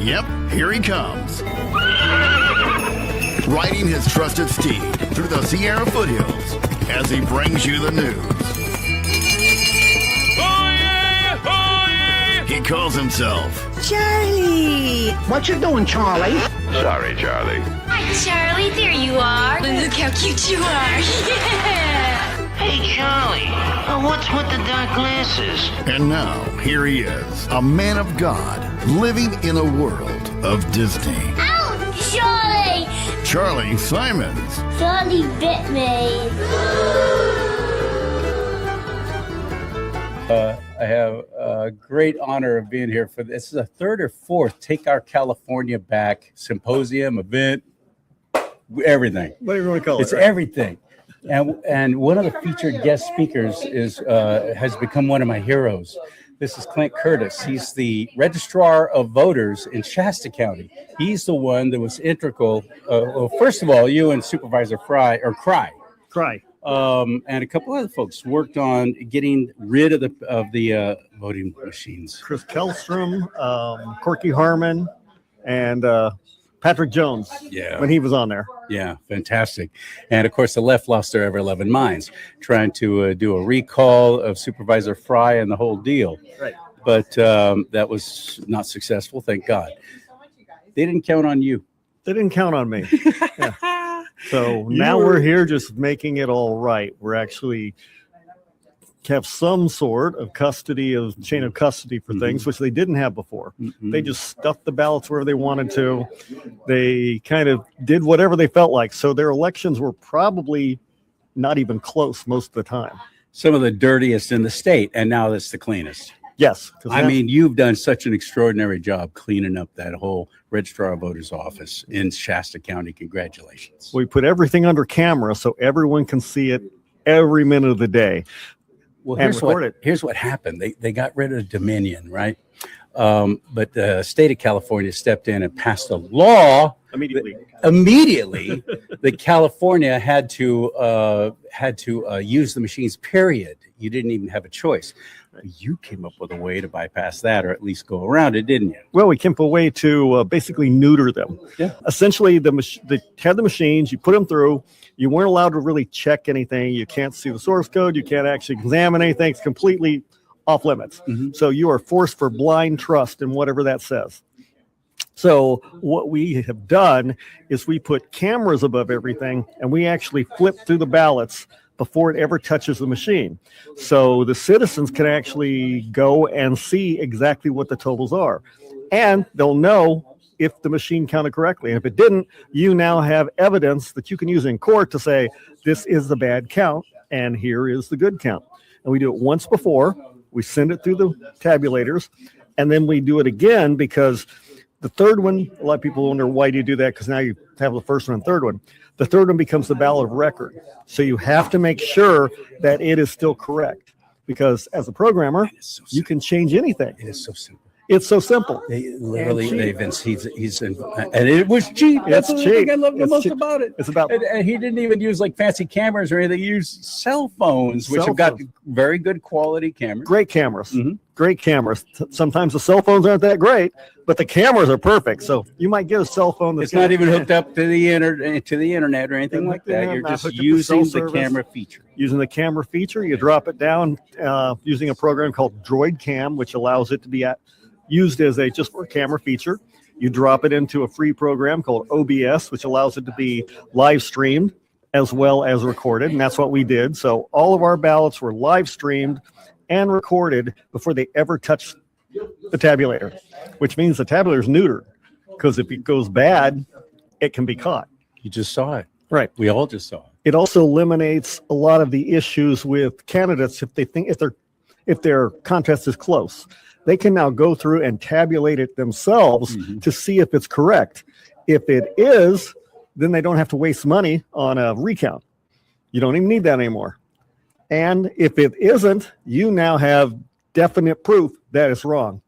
Yep, here he comes. Riding his trusted steed through the Sierra foothills as he brings you the news. Oh yeah! Oh yeah! He calls himself CharLee! What you doing, Charlie? Sorry, Charlie. Hi, Charlie. There you are. Look how cute you are. Yeah. Hey, Charlie. What's with the dark glasses? And now, here he is, a man of God, living in a world of Disney. Ow, Charlie! CharLee Simons. Charlie bit me. I have a great honor of being here for this. Is a third or fourth Take Our California Back symposium, event, everything. Whatever you want to call it. It's everything. And one of the featured guest speakers has become one of my heroes. This is Clint Curtis. He's the Registrar of Voters in Shasta County. He's the one that was integral. Well, first of all, you and Supervisor Cry, and a couple other folks worked on getting rid of the voting machines. Chris Kellstrom, Corky Harmon, and Patrick Jones. Yeah. When he was on there. Yeah, fantastic. And of course, the left lost their ever-loving minds trying to do a recall of Supervisor Fry and the whole deal. Right. But that was not successful, thank God. They didn't count on you. They didn't count on me. Yeah. So now we're here just making it all right. We're actually have some sort of chain of custody for things, which they didn't have before. They just stuffed the ballots wherever they wanted to. They kind of did whatever they felt like. So their elections were probably not even close most of the time. Some of the dirtiest in the state, and now that's the cleanest. Yes. I mean, you've done such an extraordinary job cleaning up that whole Registrar of Voters office in Shasta County. Congratulations. We put everything under camera so everyone can see it every minute of the day. Well, here's what happened. They got rid of Dominion, right? But the state of California stepped in and passed a law immediately that California had to use the machines, period. You didn't even have a choice. You came up with a way to bypass that, or at least go around it, didn't you? Well, we came up with a way to basically neuter them. Yeah. Essentially, they had the machines, you put them through. You weren't allowed to really check anything. You can't see the source code. You can't actually examine anything. It's completely off limits. So you are forced for blind trust in whatever that says. So what we have done is we put cameras above everything, and we actually flip through the ballots before it ever touches the machine. So the citizens can actually go and see exactly what the totals are. And they'll know if the machine counted correctly. And if it didn't, you now have evidence that you can use in court to say, this is the bad count, and here is the good count. And we do it once before. We send it through the tabulators, and then we do it again because the third one, a lot of people wonder, why do you do that? Because now you have the first one and third one. The third one becomes the ballot of record. So you have to make sure that it is still correct. Because as a programmer, you can change anything. It is so simple. It's so simple. They literally, and it was cheap. That's the thing I love the most about it. It's about, and he didn't even use like fancy cameras or anything. He used cell phones, which have got very good quality cameras. Great cameras. Great cameras. Sometimes the cell phones aren't that great, but the cameras are perfect. So you might get a cell phone that's not even hooked up to the internet or anything like that. You're just using the camera feature. Using the camera feature, you drop it down using a program called Droid Cam, which allows it to be used as just for a camera feature. You drop it into a free program called OBS, which allows it to be live streamed as well as recorded. And that's what we did. So all of our ballots were live streamed and recorded before they ever touched the tabulator, which means the tabulator is neutered, because if it goes bad, it can be caught. You just saw it. Right. We all just saw it. It also eliminates a lot of the issues with candidates if they think if their contest is close. They can now go through and tabulate it themselves to see if it's correct. If it is, then they don't have to waste money on a recount. You don't even need that anymore. And if it isn't, you now have definite proof that it's wrong.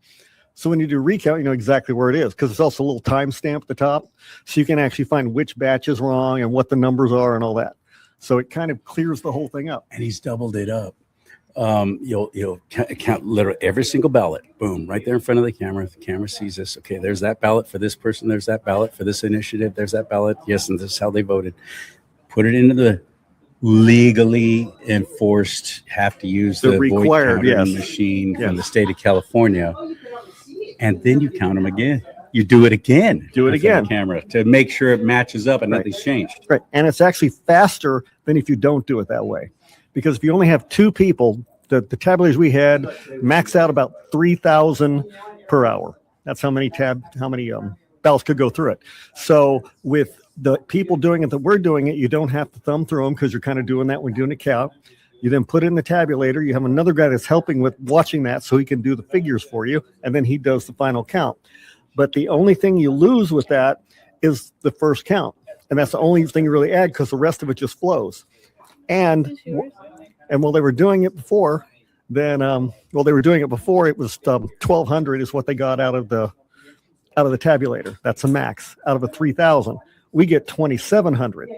So when you do recount, you know exactly where it is, because it's also a little timestamp at the top. So you can actually find which batch is wrong and what the numbers are and all that. So it kind of clears the whole thing up. And he's doubled it up. You'll count literally every single ballot. Boom, right there in front of the camera. The camera sees this. Okay, there's that ballot for this person. There's that ballot for this initiative. There's that ballot. Yes, and this is how they voted. Put it into the legally enforced, have to use the required vote counting machine from the state of California, and then you count them again. You do it again. Do it again. Camera to make sure it matches up and nothing's changed. Right, and it's actually faster than if you don't do it that way, because if you only have two people, the tabulators we had maxed out about 3,000 per hour. That's how many ballots could go through it. So with the people doing it that we're doing it, you don't have to thumb through them because you're kind of doing that when doing the count. You then put it in the tabulator. You have another guy that's helping with watching that so he can do the figures for you, and then he does the final count. But the only thing you lose with that is the first count, and that's the only thing you really add because the rest of it just flows. And while they were doing it before, it was 1,200 is what they got out of the tabulator. That's a max out of a 3,000. We get 2,700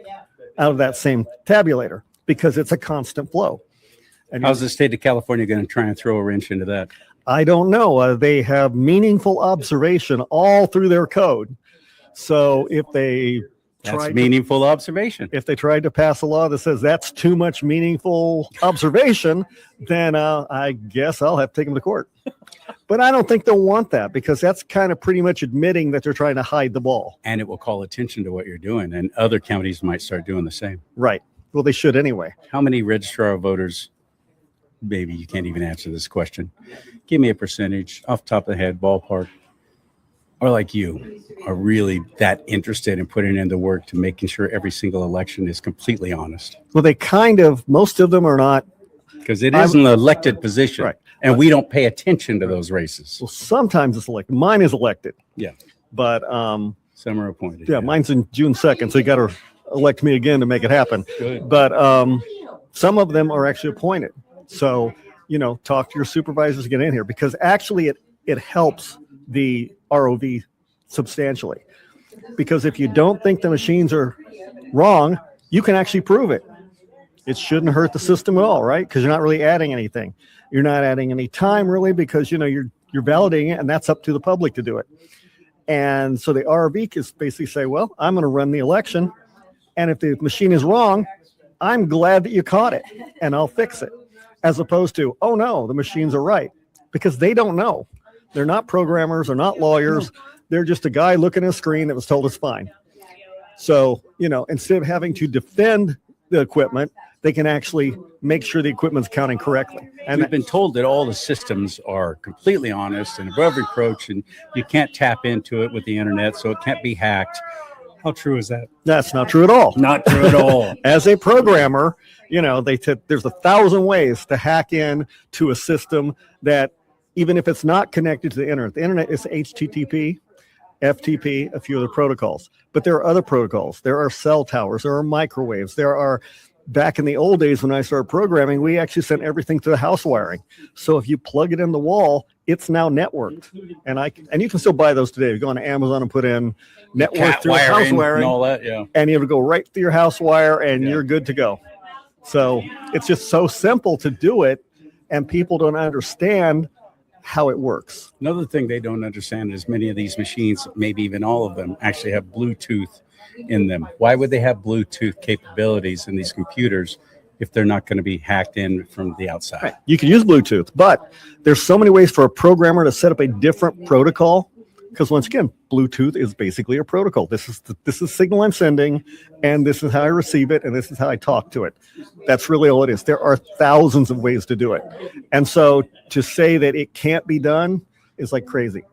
out of that same tabulator because it's a constant flow. And how's the state of California going to try and throw a wrench into that? I don't know. They have meaningful observation all through their code. So if they meaningful observation. If they tried to pass a law that says that's too much meaningful observation, then I guess I'll have to take them to court. But I don't think they'll want that because that's kind of pretty much admitting that they're trying to hide the ball. And it will call attention to what you're doing, and other counties might start doing the same. Right. Well, they should anyway. How many registrar voters, maybe you can't even answer this question. Give me a percentage off the top of the head, ballpark, or like you, are really that interested in putting in the work to making sure every single election is completely honest? Well, most of them are not. Because it is an elected position. Right. And we don't pay attention to those races. Well, sometimes it's elected. Mine is elected. Yeah. But some are appointed. Yeah, mine's in June 2nd, so you got to elect me again to make it happen. Good. But some of them are actually appointed. So, talk to your supervisors to get in here because actually it helps the ROV substantially. Because if you don't think the machines are wrong, you can actually prove it. It shouldn't hurt the system at all, right? Because you're not really adding anything. You're not adding any time really because, you're validating it, and that's up to the public to do it. And so the ROV can basically say, well, I'm going to run the election, and if the machine is wrong, I'm glad that you caught it, and I'll fix it. As opposed to, oh no, the machines are right, because they don't know. They're not programmers, they're not lawyers. They're just a guy looking at a screen that was told it's fine. So, instead of having to defend the equipment, they can actually make sure the equipment's counting correctly. And we've been told that all the systems are completely honest and above reproach, and you can't tap into it with the internet, so it can't be hacked. How true is that? That's not true at all. Not true at all. As a programmer, there's 1,000 ways to hack in to a system that, even if it's not connected to the internet is HTTP, FTP, a few other protocols. But there are other protocols. There are cell towers. There are microwaves. Back in the old days when I started programming, we actually sent everything to the house wiring. So if you plug it in the wall, it's now networked. And you can still buy those today. You go on Amazon and put in network through house wiring and all that, yeah. And you have to go right through your house wire and you're good to go. So it's just so simple to do it, and people don't understand how it works. Another thing they don't understand is many of these machines, maybe even all of them, actually have Bluetooth in them. Why would they have Bluetooth capabilities in these computers if they're not going to be hacked in from the outside? Right. You can use Bluetooth, but there's so many ways for a programmer to set up a different protocol. Because once again, Bluetooth is basically a protocol. This is the signal I'm sending, and this is how I receive it, and this is how I talk to it. That's really all it is. There are thousands of ways to do it. And so to say that it can't be done is like crazy.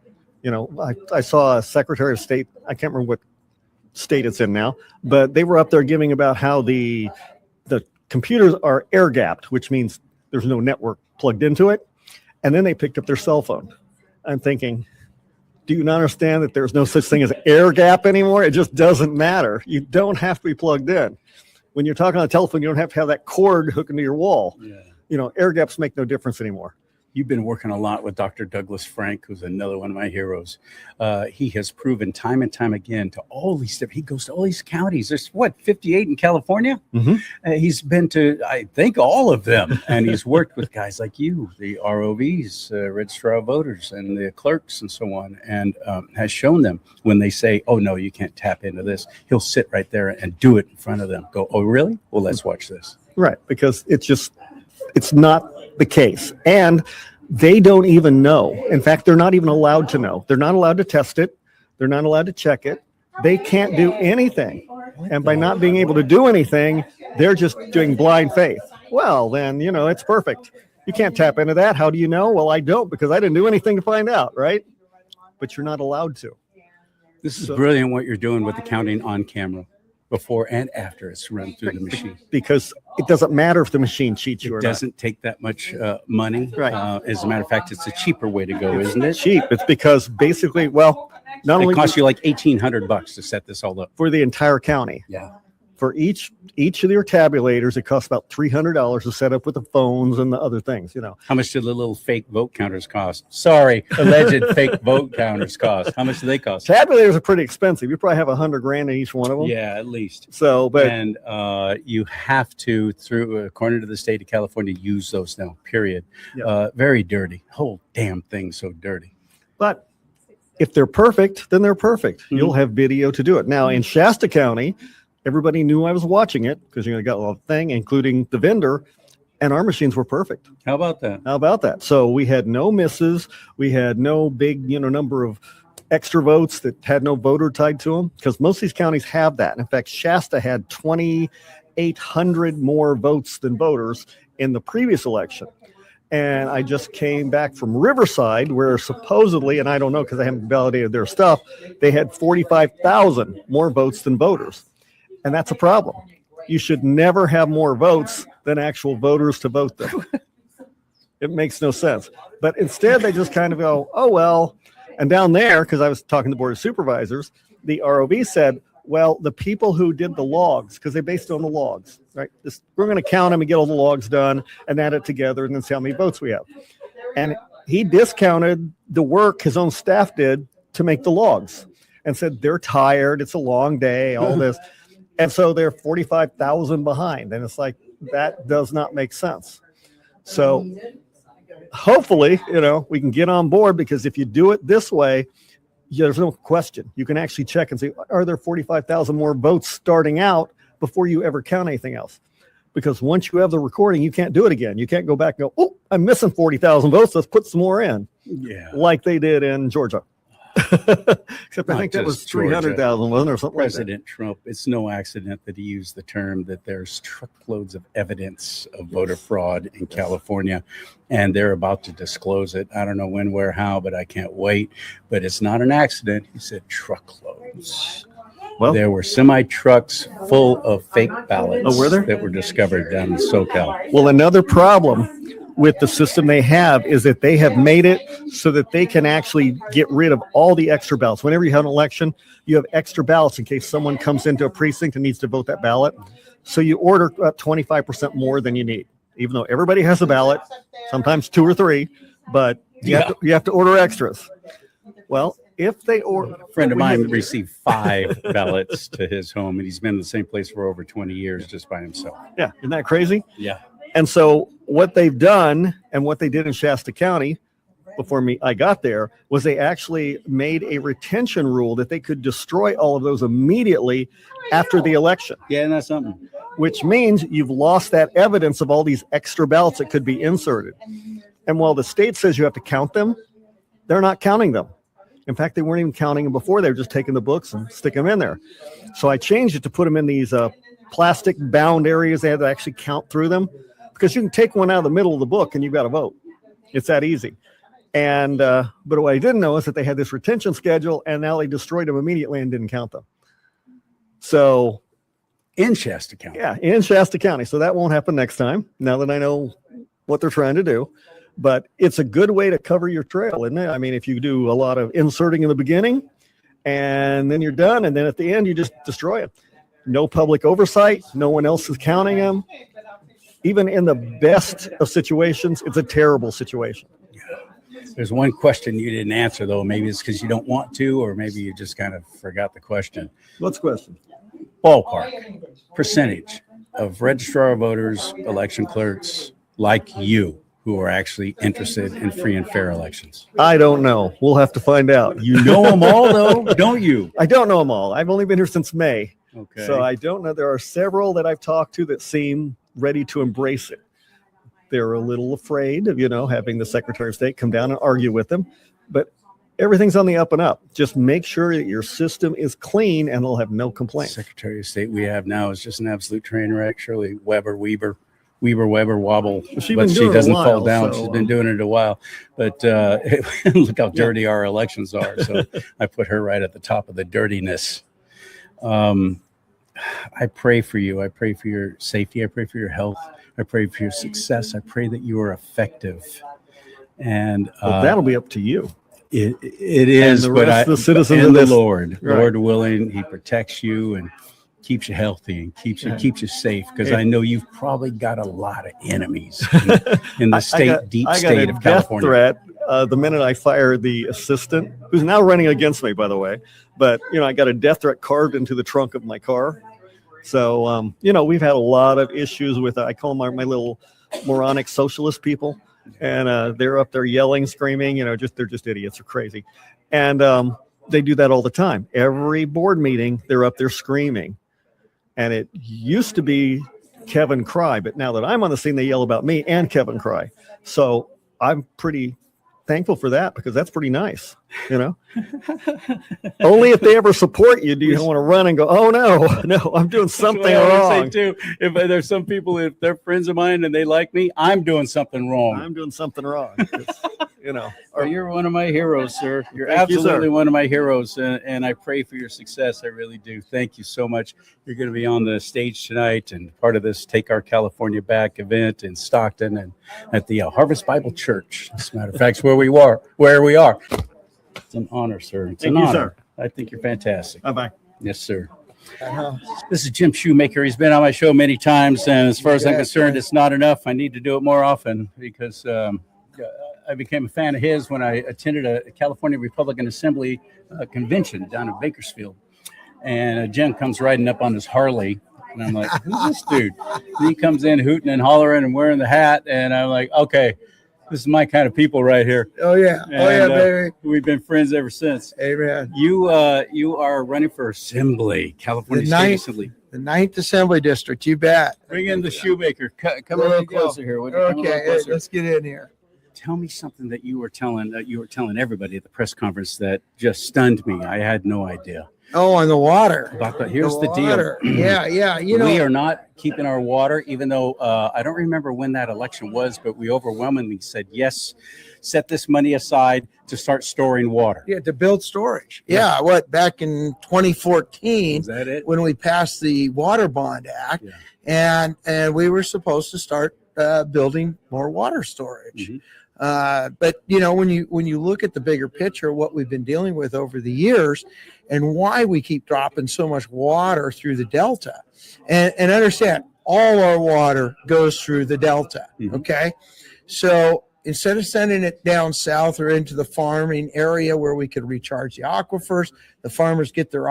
I saw a Secretary of State, I can't remember what state it's in now, but they were up there giving about how the computers are air gapped, which means there's no network plugged into it. And then they picked up their cell phone. I'm thinking, do you not understand that there's no such thing as air gap anymore? It just doesn't matter. You don't have to be plugged in. When you're talking on the telephone, you don't have to have that cord hooked into your wall. Yeah. Air gaps make no difference anymore. You've been working a lot with Dr. Douglas Frank, who's another one of my heroes. He has proven time and time again to all these he goes to all these counties. There's 58 in California? Mm-hmm. He's been to, I think, all of them. And he's worked with guys like you, the ROVs, Registrar of Voters, and the clerks and so on, and has shown them when they say, oh, no, you can't tap into this. He'll sit right there and do it in front of them. Go, oh, really? Well, let's watch this. Right, because it's not the case. And they don't even know. In fact, they're not even allowed to know. They're not allowed to test it. They're not allowed to check it. They can't do anything. And by not being able to do anything, they're just doing blind faith. Well, then, it's perfect. You can't tap into that. How do you know? Well, I don't, because I didn't do anything to find out, right? But you're not allowed to. This is brilliant what you're doing with the counting on camera. Before and after it's run through the machine. Because it doesn't matter if the machine cheats you or not. It doesn't take that much money. Right. As a matter of fact, it's a cheaper way to go, isn't it? Cheap. It's because basically, not only it costs you like $1,800 to set this all up. For the entire county. Yeah. For each of your tabulators, it costs about $300 to set up with the phones and the other things, How much do the little fake vote counters cost? Sorry, alleged fake vote counters cost. How much do they cost? Tabulators are pretty expensive. You probably have $100,000 in each one of them. Yeah, at least. So, and you have to, according to the state of California, use those now. Period. Yep. Very dirty. Whole damn thing so dirty. But if they're perfect, then they're perfect. Mm-hmm. You'll have video to do it. Now in Shasta County, everybody knew I was watching it because got a thing, including the vendor, and our machines were perfect. How about that? So we had no misses. We had no big, number of extra votes that had no voter tied to them, because most of these counties have that. In fact, Shasta had 2,800 more votes than voters in the previous election. And I just came back from Riverside, where supposedly, and I don't know because I haven't validated their stuff, they had 45,000 more votes than voters. And that's a problem. You should never have more votes than actual voters to vote them. It makes no sense. But instead, they just kind of go, oh, well. And down there, because I was talking to the Board of Supervisors, the ROV said, well, the people who did the logs, because they based it on the logs, right? We're going to count them and get all the logs done and add it together and then see how many votes we have. And he discounted the work his own staff did to make the logs and said they're tired. It's a long day, all this. And so they're 45,000 behind. And it's like, that does not make sense. So hopefully, we can get on board, because if you do it this way, there's no question. You can actually check and say, are there 45,000 more votes starting out before you ever count anything else? Because once you have the recording, you can't do it again. You can't go back and go, oh, I'm missing 40,000 votes. Let's put some more in. Yeah. Like they did in Georgia. Except I think that was 300,000, wasn't it, or something President like that? Trump, it's no accident that he used the term that there's truckloads of evidence of voter fraud in California, and they're about to disclose it. I don't know when, where, how, but I can't wait. But it's not an accident. He said truckloads. Well, there were semi-trucks full of fake ballots. Oh, were there? That were discovered down in SoCal. Well, another problem with the system they have is that they have made it so that they can actually get rid of all the extra ballots. Whenever you have an election, you have extra ballots in case someone comes into a precinct and needs to vote that ballot. So you order about 25% more than you need, even though everybody has a ballot, sometimes 2 or 3, but you have to order extras. Well, if they order... A friend of mine received 5 ballots to his home, and he's been in the same place for over 20 years just by himself. Yeah, isn't that crazy? Yeah. And so what they've done, and what they did in Shasta County before I got there, was they actually made a retention rule that they could destroy all of those immediately after the election. Yeah, and that's something. Which means you've lost that evidence of all these extra ballots that could be inserted. And while the state says you have to count them, they're not counting them. In fact, they weren't even counting them before. They were just taking the books and sticking them in there. So I changed it to put them in these plastic bound areas. They had to actually count through them, because you can take one out of the middle of the book and you've got a vote. It's that easy. And but what I didn't know is that they had this retention schedule, and now they destroyed them immediately and didn't count them. So in Shasta County. Yeah, in Shasta County. So that won't happen next time, now that I know what they're trying to do. But it's a good way to cover your trail, isn't it? I mean, if you do a lot of inserting in the beginning and then you're done, and then at the end you just destroy it. No public oversight. No one else is counting them. Even in the best of situations, it's a terrible situation. There's one question you didn't answer, though. Maybe it's because you don't want to, or maybe you just kind of forgot the question. What's the question? Ballpark percentage of registrar voters, election clerks like you who are actually interested in free and fair elections. I don't know. We'll have to find out. You know them all, though, don't you? I don't know them all. I've only been here since May. Okay. So I don't know. There are several that I've talked to that seem ready to embrace it. They're a little afraid of, having the Secretary of State come down and argue with them. But everything's on the up and up. Just make sure that your system is clean and they'll have no complaints. Secretary of State we have now is just an absolute train wreck. Shirley Weber wobble, but she doesn't fall down. She's been doing it a while. But look how dirty our elections are. So I put her right at the top of the dirtiness. I pray for you. I pray for your safety. I pray for your health. I pray for your success. I pray that you are effective. And that'll be up to you. It is, but the citizens and of the Lord, right. Lord willing, He protects you and keeps you healthy and keeps you safe. Because I know you've probably got a lot of enemies in the state of California. Death threat the minute I fired the assistant, who's now running against me, by the way. But I got a death threat carved into the trunk of my car. So we've had a lot of issues with I call them my little moronic socialist people. And they're up there yelling, screaming, they're just idiots. They're crazy. And they do that all the time. Every board meeting, they're up there screaming. And it used to be Kevin Cry, but now that I'm on the scene, they yell about me and Kevin Cry. So I'm pretty thankful for that because that's pretty nice, Only if they ever support you do you want to run and go, oh no, I'm doing something wrong. I would say too, if there's some people, if they're friends of mine and they like me, I'm doing something wrong. Well, you're one of my heroes, sir. You're absolutely one of my heroes, and I pray for your success. I really do. Thank you so much. You're going to be on the stage tonight and part of this Take Our California Back event in Stockton and at the Harvest Bible Church. As a matter of fact, where we are. It's an honor, sir. It's an honor. Sir. I think you're fantastic. Bye-bye. Yes, sir. This is Jim Shoemaker. He's been on my show many times, and as far as I'm concerned, it's not enough. I need to do it more often because I became a fan of his when I attended a California Republican Assembly convention down in Bakersfield. And Jim comes riding up on his Harley, and I'm like, who's this dude? And he comes in hooting and hollering and wearing the hat, and I'm like, okay, this is my kind of people right here. Oh, yeah. Baby. We've been friends ever since. Amen. You are running for Assembly, California State Assembly. The 9th Assembly District, you bet. Bring in the Shoemaker. Come a little closer here. Okay, let's get in here. Tell me something that you were telling everybody at the press conference that just stunned me. I had no idea. Oh, on the water. Here's the deal. Yeah. We are not keeping our water, even though I don't remember when that election was, but we overwhelmingly said, yes, set this money aside to start storing water. Yeah, to build storage. Yeah, back in 2014, is that it? When we passed the Water Bond Act, and we were supposed to start building more water storage. Mm-hmm. But when you look at the bigger picture, what we've been dealing with over the years, and why we keep dropping so much water through the Delta, and understand all our water goes through the Delta. Mm-hmm. Okay, so instead of sending it down south or into the farming area where we could recharge the aquifers, the farmers get their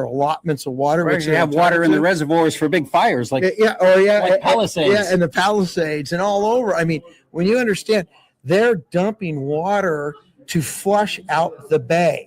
allotments of water. Right, which they have water in the reservoirs for big fires, like like Palisades. Yeah, and the Palisades and all over. I mean, when you understand, they're dumping water to flush out the bay.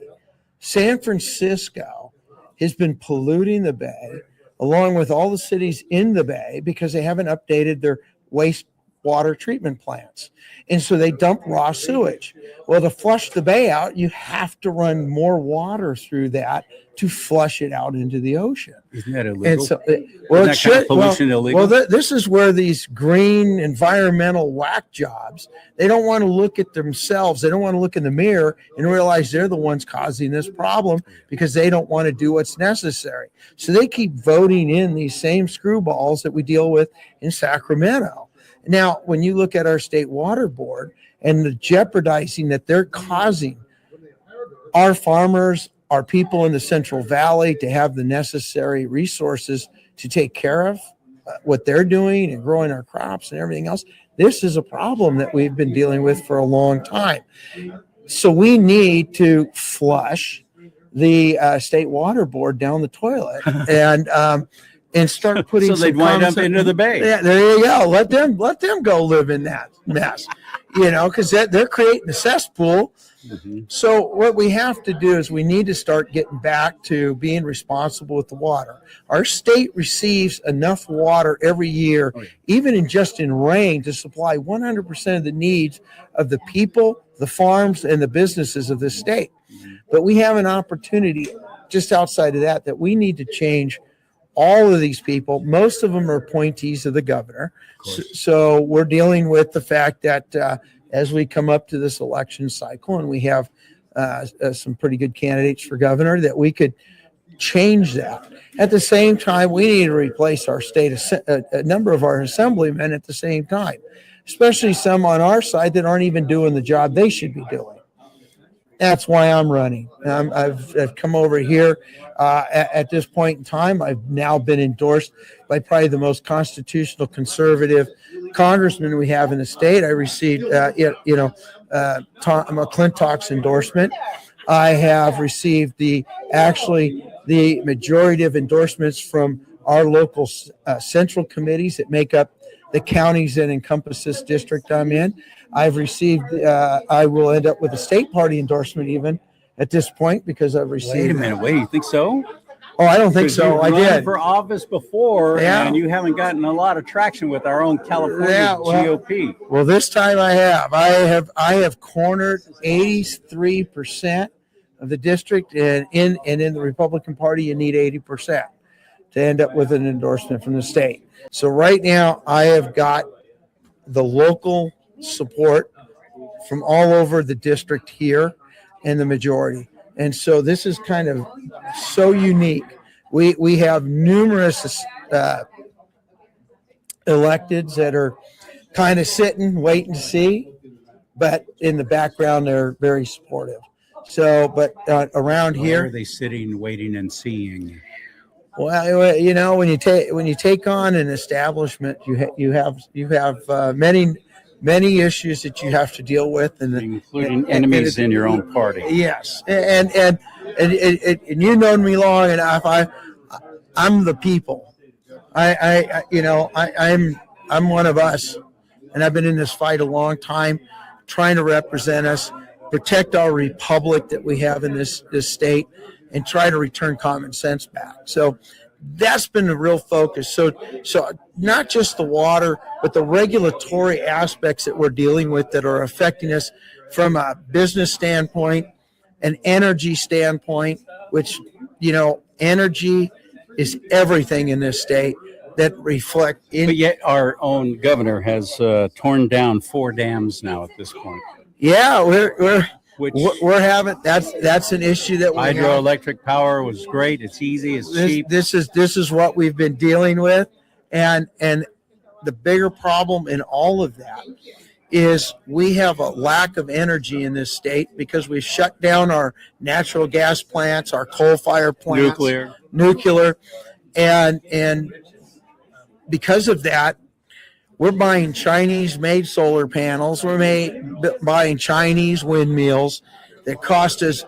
San Francisco has been polluting the bay along with all the cities in the bay because they haven't updated their wastewater treatment plants. And so they dump raw sewage. Well, to flush the bay out, you have to run more water through that to flush it out into the ocean. Isn't that illegal? And so, it should. Illegal? This is where these green environmental whack jobs, they don't want to look at themselves. They don't want to look in the mirror and realize they're the ones causing this problem because they don't want to do what's necessary. So they keep voting in these same screwballs that we deal with in Sacramento. Now, when you look at our state water board and the jeopardizing that they're causing our farmers, our people in the Central Valley to have the necessary resources to take care of what they're doing and growing our crops and everything else, This is a problem that we've been dealing with for a long time. So we need to flush the state water board down the toilet and start putting. So they'd wind up into the bay. Yeah, there you go. Let them go live in that mess, because they're creating a cesspool. Mm-hmm. So what we have to do is we need to start getting back to being responsible with the water. Our state receives enough water every year, even just in rain, to supply 100% of the needs of the people, the farms, and the businesses of this state. But we have an opportunity just outside of that we need to change all of these people. Most of them are appointees of the governor. So we're dealing with the fact that as we come up to this election cycle and we have some pretty good candidates for governor, that we could change that. At the same time, we need to replace our state, a number of our assemblymen at the same time, especially some on our side that aren't even doing the job they should be doing. That's why I'm running. I've come over here at this point in time. I've now been endorsed by probably the most constitutional conservative congressman we have in the state. I received, Clint Talk's endorsement. I have received the majority of endorsements from our local central committees that make up the counties that encompass this district I'm in. I've received, I will end up with a state party endorsement even at this point because I've received. Wait a minute, you think so? Oh, I don't think so. I did. For office before, and you haven't gotten a lot of traction with our own California GOP. Well, this time I have. I have cornered 83% of the district, and in the Republican Party, you need 80% to end up with an endorsement from the state. So right now, I have got the local support from all over the district here and the majority. And so this is kind of so unique. We have numerous electeds that are kind of sitting, waiting to see, but in the background, they're very supportive. So, but around here, why are they sitting, waiting, and seeing? Well, when you take on an establishment, you have many issues that you have to deal with, and including enemies in your own party. Yes, and you've known me long enough. I'm the people. I'm one of us, and I've been in this fight a long time, trying to represent us, protect our republic that we have in this state, and try to return common sense back. So that's been the real focus. So not just the water, but the regulatory aspects that we're dealing with that are affecting us from a business standpoint, an energy standpoint, which, energy is everything in this state that reflect in. But yet our own governor has torn down 4 dams now at this point. Yeah, we're having that's an issue that we hydroelectric power was great. It's easy. It's cheap. This is what we've been dealing with, and the bigger problem in all of that is we have a lack of energy in this state because we've shut down our natural gas plants, our coal-fired plants, nuclear, and because of that, we're buying Chinese-made solar panels. We're buying Chinese windmills that cost us,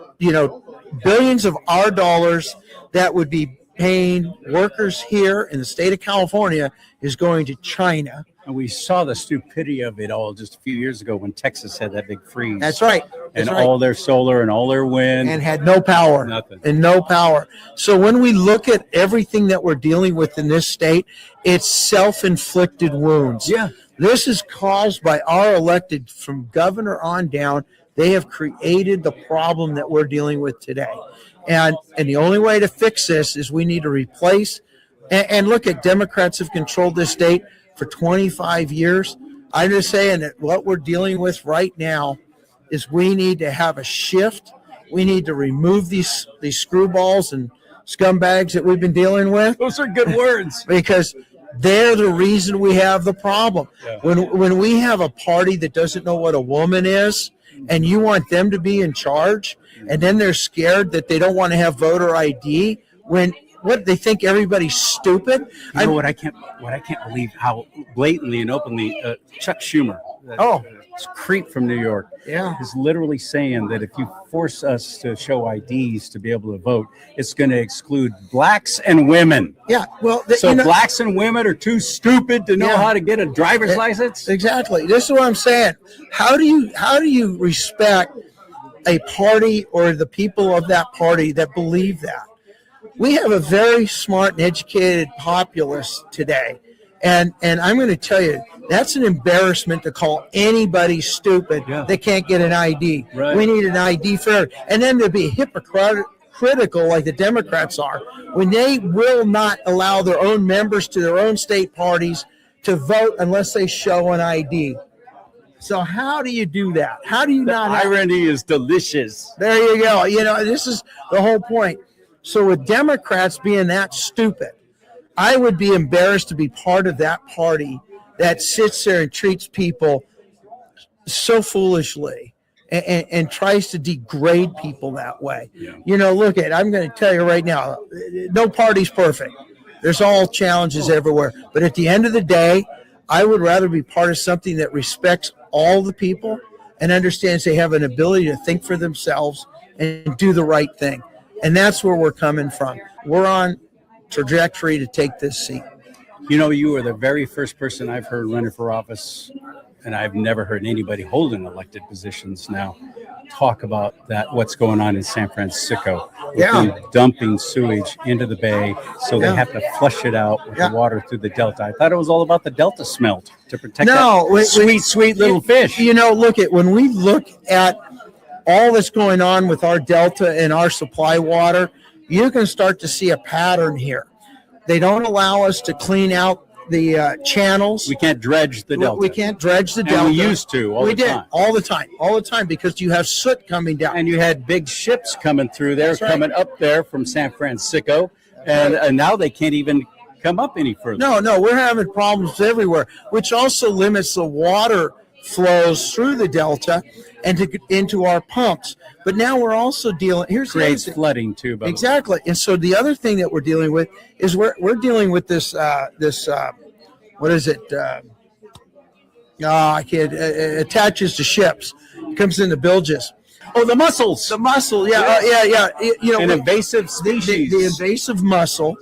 billions of our dollars that would be paying workers here in the state of California is going to China. And we saw the stupidity of it all just a few years ago when Texas had that big freeze. That's right. All their solar and all their wind. And had no power. Nothing. And no power. So when we look at everything that we're dealing with in this state, it's self-inflicted wounds. Yeah. This is caused by our elected from governor on down. They have created the problem that we're dealing with today. And the only way to fix this is we need to replace and look at Democrats have controlled this state for 25 years. I'm just saying that what we're dealing with right now is we need to have a shift. We need to remove these screwballs and scumbags that we've been dealing with. Those are good words. Because they're the reason we have the problem. Yeah. When we have a party that doesn't know what a woman is, and you want them to be in charge, and then they're scared that they don't want to have voter ID, when what they think everybody's stupid. You know what I can't believe how blatantly and openly Chuck Schumer, this creep from New York, is literally saying that if you force us to show IDs to be able to vote, it's going to exclude blacks and women. Yeah, well, blacks and women are too stupid to know how to get a driver's license. Exactly. This is what I'm saying. How do you respect a party or the people of that party that believe that? We have a very smart and educated populace today. And I'm going to tell you, that's an embarrassment to call anybody stupid that can't get an ID. Right. We need an ID for everyone. And then to be hypocritical like the Democrats are, when they will not allow their own members to their own state parties to vote unless they show an ID. So how do you do that? How do you not? Irony is delicious. There you go. This is the whole point. So with Democrats being that stupid, I would be embarrassed to be part of that party that sits there and treats people so foolishly and tries to degrade people that way. Yeah. Look I'm going to tell you right now, no party's perfect. There's all challenges everywhere. But at the end of the day, I would rather be part of something that respects all the people and understands they have an ability to think for themselves and do the right thing. And that's where we're coming from. We're on trajectory to take this seat. You were the very first person I've heard running for office, and I've never heard anybody holding elected positions now talk about that, what's going on in San Francisco. With dumping sewage into the bay, so they have to flush it out with the water through the Delta. I thought it was all about the Delta smelt to protect sweet little fish. When we look at all that's going on with our Delta and our supply water, you can start to see a pattern here. They don't allow us to clean out the channels. We can't dredge the Delta. We can't dredge the Delta. And we used to all the time because you have soot coming down. And you had big ships coming through there, coming up there from San Francisco, and now they can't even come up any further. No, we're having problems everywhere, which also limits the water flows through the Delta and into our pumps. But now we're also dealing. Creates flooding too. Exactly. And so the other thing that we're dealing with is we're dealing with this what is it? I can't. Attaches to ships. It comes in the bilges. Oh, the mussels. The mussel. Yeah. An invasive species. The invasive mussel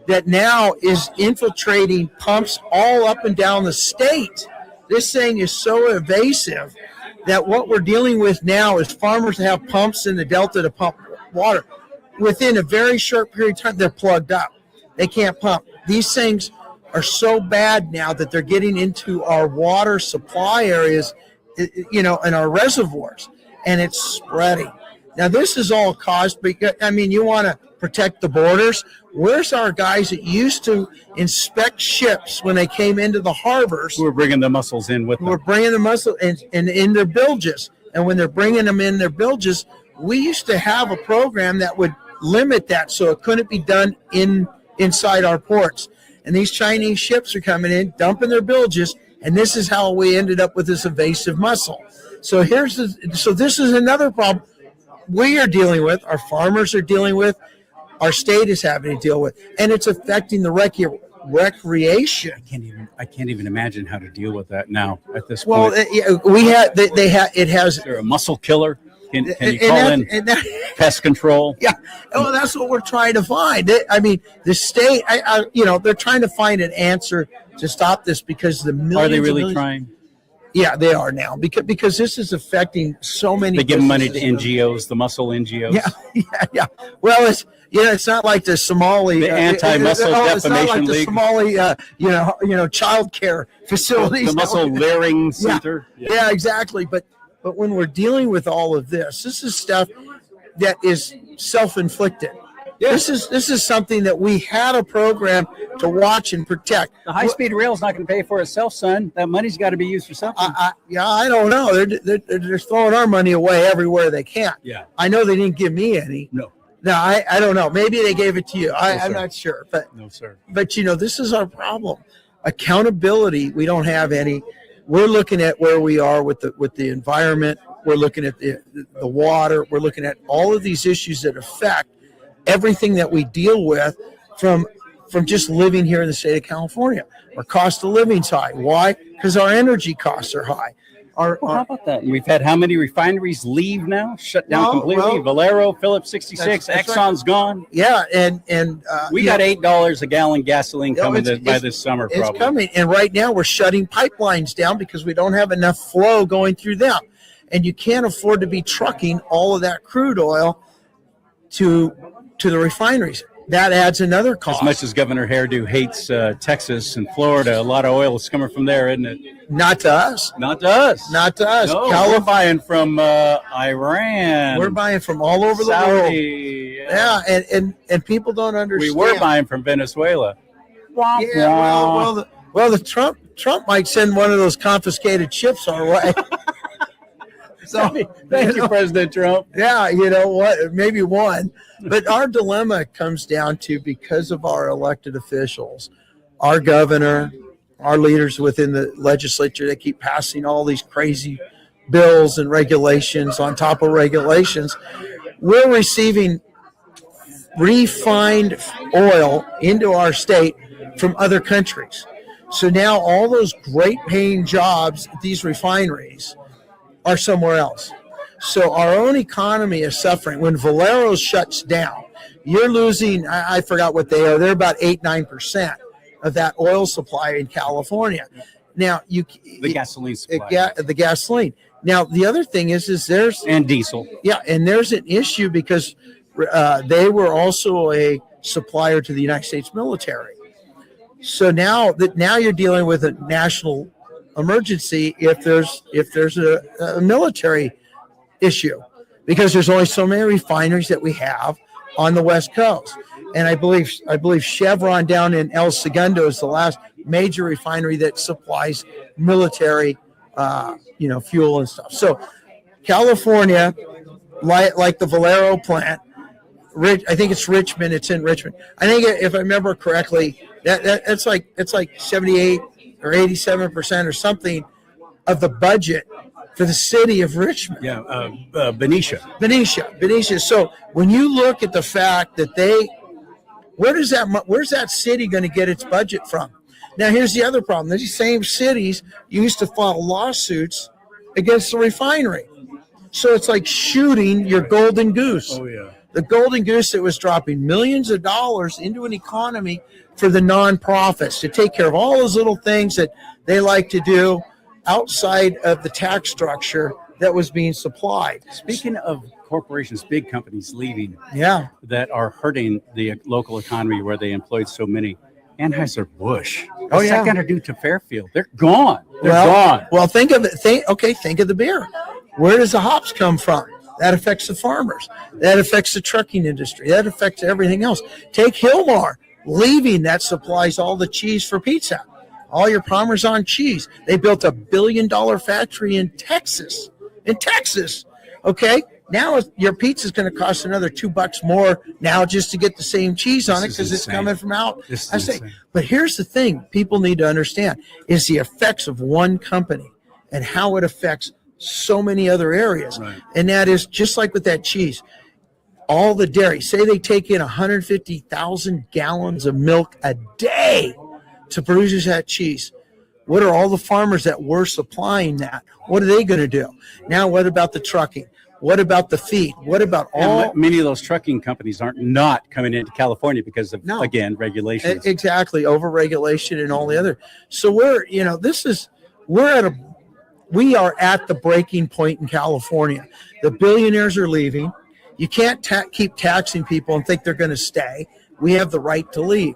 that now is infiltrating pumps all up and down the state. This thing is so invasive that what we're dealing with now is farmers have pumps in the Delta to pump water. Within a very short period of time, they're plugged up. They can't pump. These things are so bad now that they're getting into our water supply areas, in our reservoirs, and it's spreading. Now, this is all caused because, you want to protect the borders. Where's our guys that used to inspect ships when they came into the harbors? We're bringing the mussels in with them. We're bringing the mussel and in their bilges. And when they're bringing them in their bilges, we used to have a program that would limit that so it couldn't be done inside our ports. And these Chinese ships are coming in, dumping their bilges, and this is how we ended up with this invasive mussel. So this is another problem we are dealing with, our farmers are dealing with, our state is having to deal with, and it's affecting the recreation. I can't even imagine how to deal with that now at this point. Well, it has. Is there a mussel killer? Can you call in pest control? Yeah, well, that's what we're trying to find. The state, they're trying to find an answer to stop this because the millions. Are they really trying? Yeah, they are now because this is affecting so many. They give money to NGOs, the mussel NGOs. Yeah. Well, it's not like the Somali, the anti-mussel defamation it's not like league, the Somali, child care facilities, the mussel layering center. Yeah, exactly. But when we're dealing with all of this is stuff that is self-inflicted. Yeah. This is something that we had a program to watch and protect. The high-speed rail is not going to pay for itself, son. That money's got to be used for something. I don't know. They're throwing our money away everywhere they can. Yeah. I know they didn't give me any. No, I don't know. Maybe they gave it to you. I'm not sure. No, sir. But this is our problem. Accountability, we don't have any. We're looking at where we are with the environment. We're looking at the water. We're looking at all of these issues that affect everything that we deal with, from just living here in the state of California. Our cost of living's high. Why? Because our energy costs are high. How about that? We've had how many refineries leave now? Shut down completely? Valero, Phillips 66, Exxon's gone. Yeah, and we got $8 a gallon gasoline coming by this summer. Probably. It's coming, and right now we're shutting pipelines down because we don't have enough flow going through them, and you can't afford to be trucking all of that crude oil to the refineries. That adds another cost. As much as Governor Hairdo hates Texas and Florida, a lot of oil is coming from there, isn't it? Not to us. Not to us. Not to us. No, we're buying from Iran. We're buying from all over the world. Yeah, and people don't understand. We were buying from Venezuela. Yeah, well, the Trump might send one of those confiscated ships our way. So thank you, President Trump. Yeah, you know what? Maybe one. But our dilemma comes down to, because of our elected officials, our governor, our leaders within the legislature, they keep passing all these crazy bills and regulations on top of regulations. We're receiving refined oil into our state from other countries. So now all those great paying jobs at these refineries are somewhere else. So our own economy is suffering. When Valero shuts down, you're losing, I forgot what they are. They're about 8-9% of that oil supply in California. Now the gasoline supply. The gasoline. Now the other thing is there's and diesel. Yeah, and there's an issue because they were also a supplier to the United States military. So now you're dealing with a national emergency if there's a military issue, because there's only so many refineries that we have on the West Coast. And I believe Chevron down in El Segundo is the last major refinery that supplies military fuel and stuff. So California, like the Valero plant, I think it's Richmond. It's in Richmond. I think, if I remember correctly, it's like 78 or 87% or something of the budget for the city of Richmond. Yeah, Benicia. So when you look at the fact that where's that city going to get its budget from? Now, here's the other problem. These same cities used to file lawsuits against the refinery. So it's like shooting your golden goose. Oh, yeah. The golden goose that was dropping millions of dollars into an economy for the nonprofits to take care of all those little things that they like to do outside of the tax structure that was being supplied. Speaking of corporations, big companies leaving, that are hurting the local economy where they employed so many. Anheuser-Busch. What's that going to do to Fairfield? They're gone. They're gone. Well, think of it. Think of the beer. Where does the hops come from? That affects the farmers. That affects the trucking industry. That affects everything else. Take Hillmar leaving, that supplies all the cheese for pizza, all your Parmesan cheese. They built $1 billion factory in Texas. Okay. Now your pizza is going to cost another $2 more now just to get the same cheese on it, because it's coming from out. But here's the thing people need to understand is the effects of one company and how it affects so many other areas. Right. And that is just like with that cheese. All the dairy, say they take in 150,000 gallons of milk a day to produce that cheese. What are all the farmers that were supplying that? What are they going to do? Now, what about the trucking? What about the feed? What about all? Many of those trucking companies not coming into California because of, again, regulations. Exactly, overregulation and all the other. So we are at the breaking point in California. The billionaires are leaving. You can't keep taxing people and think they're going to stay. We have the right to leave.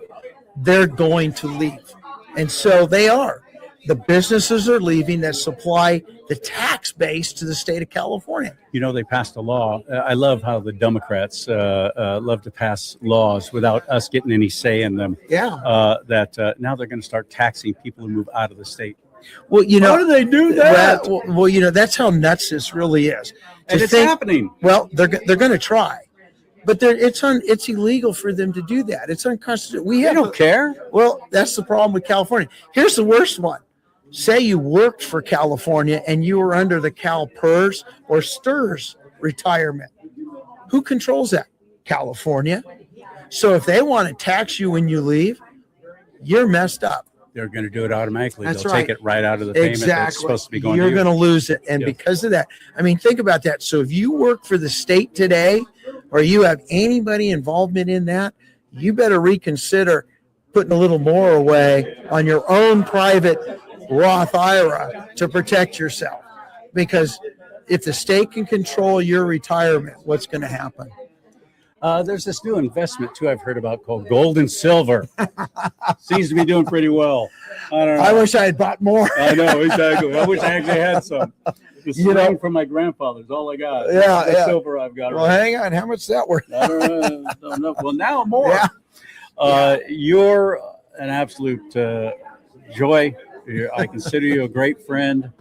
They're going to leave. And so they are. The businesses are leaving that supply the tax base to the state of California. They passed a law. I love how the Democrats love to pass laws without us getting any say in them. Yeah. That now they're going to start taxing people who move out of the state. Well, how do they do that? Well, that's how nuts this really is. And it's happening. Well, they're going to try, but it's illegal for them to do that. It's unconstitutional. They don't care. Well, that's the problem with California. Here's the worst one. Say you worked for California and you were under the CalPERS or STRS retirement. Who controls that? California. So if they want to tax you when you leave, you're messed up. They're going to do it automatically. That's They'll right. take it right out of the payment that's supposed to be going. You're to going to lose it. And because of that, I mean, think about that. So if you work for the state today, or you have anybody involvement in that, you better reconsider putting a little more away on your own private Roth IRA to protect yourself. Because if the state can control your retirement, what's going to happen? There's this new investment too I've heard about called gold and silver. Seems to be doing pretty well. I don't know. I wish I had bought more. I know, exactly. I wish I actually had some. The string from my grandfather's all I got. Yeah, the yeah. silver I've got. Well, hang on. How much is that worth? I don't know. Well, now more. Yeah. You're an absolute joy. I consider you a great friend.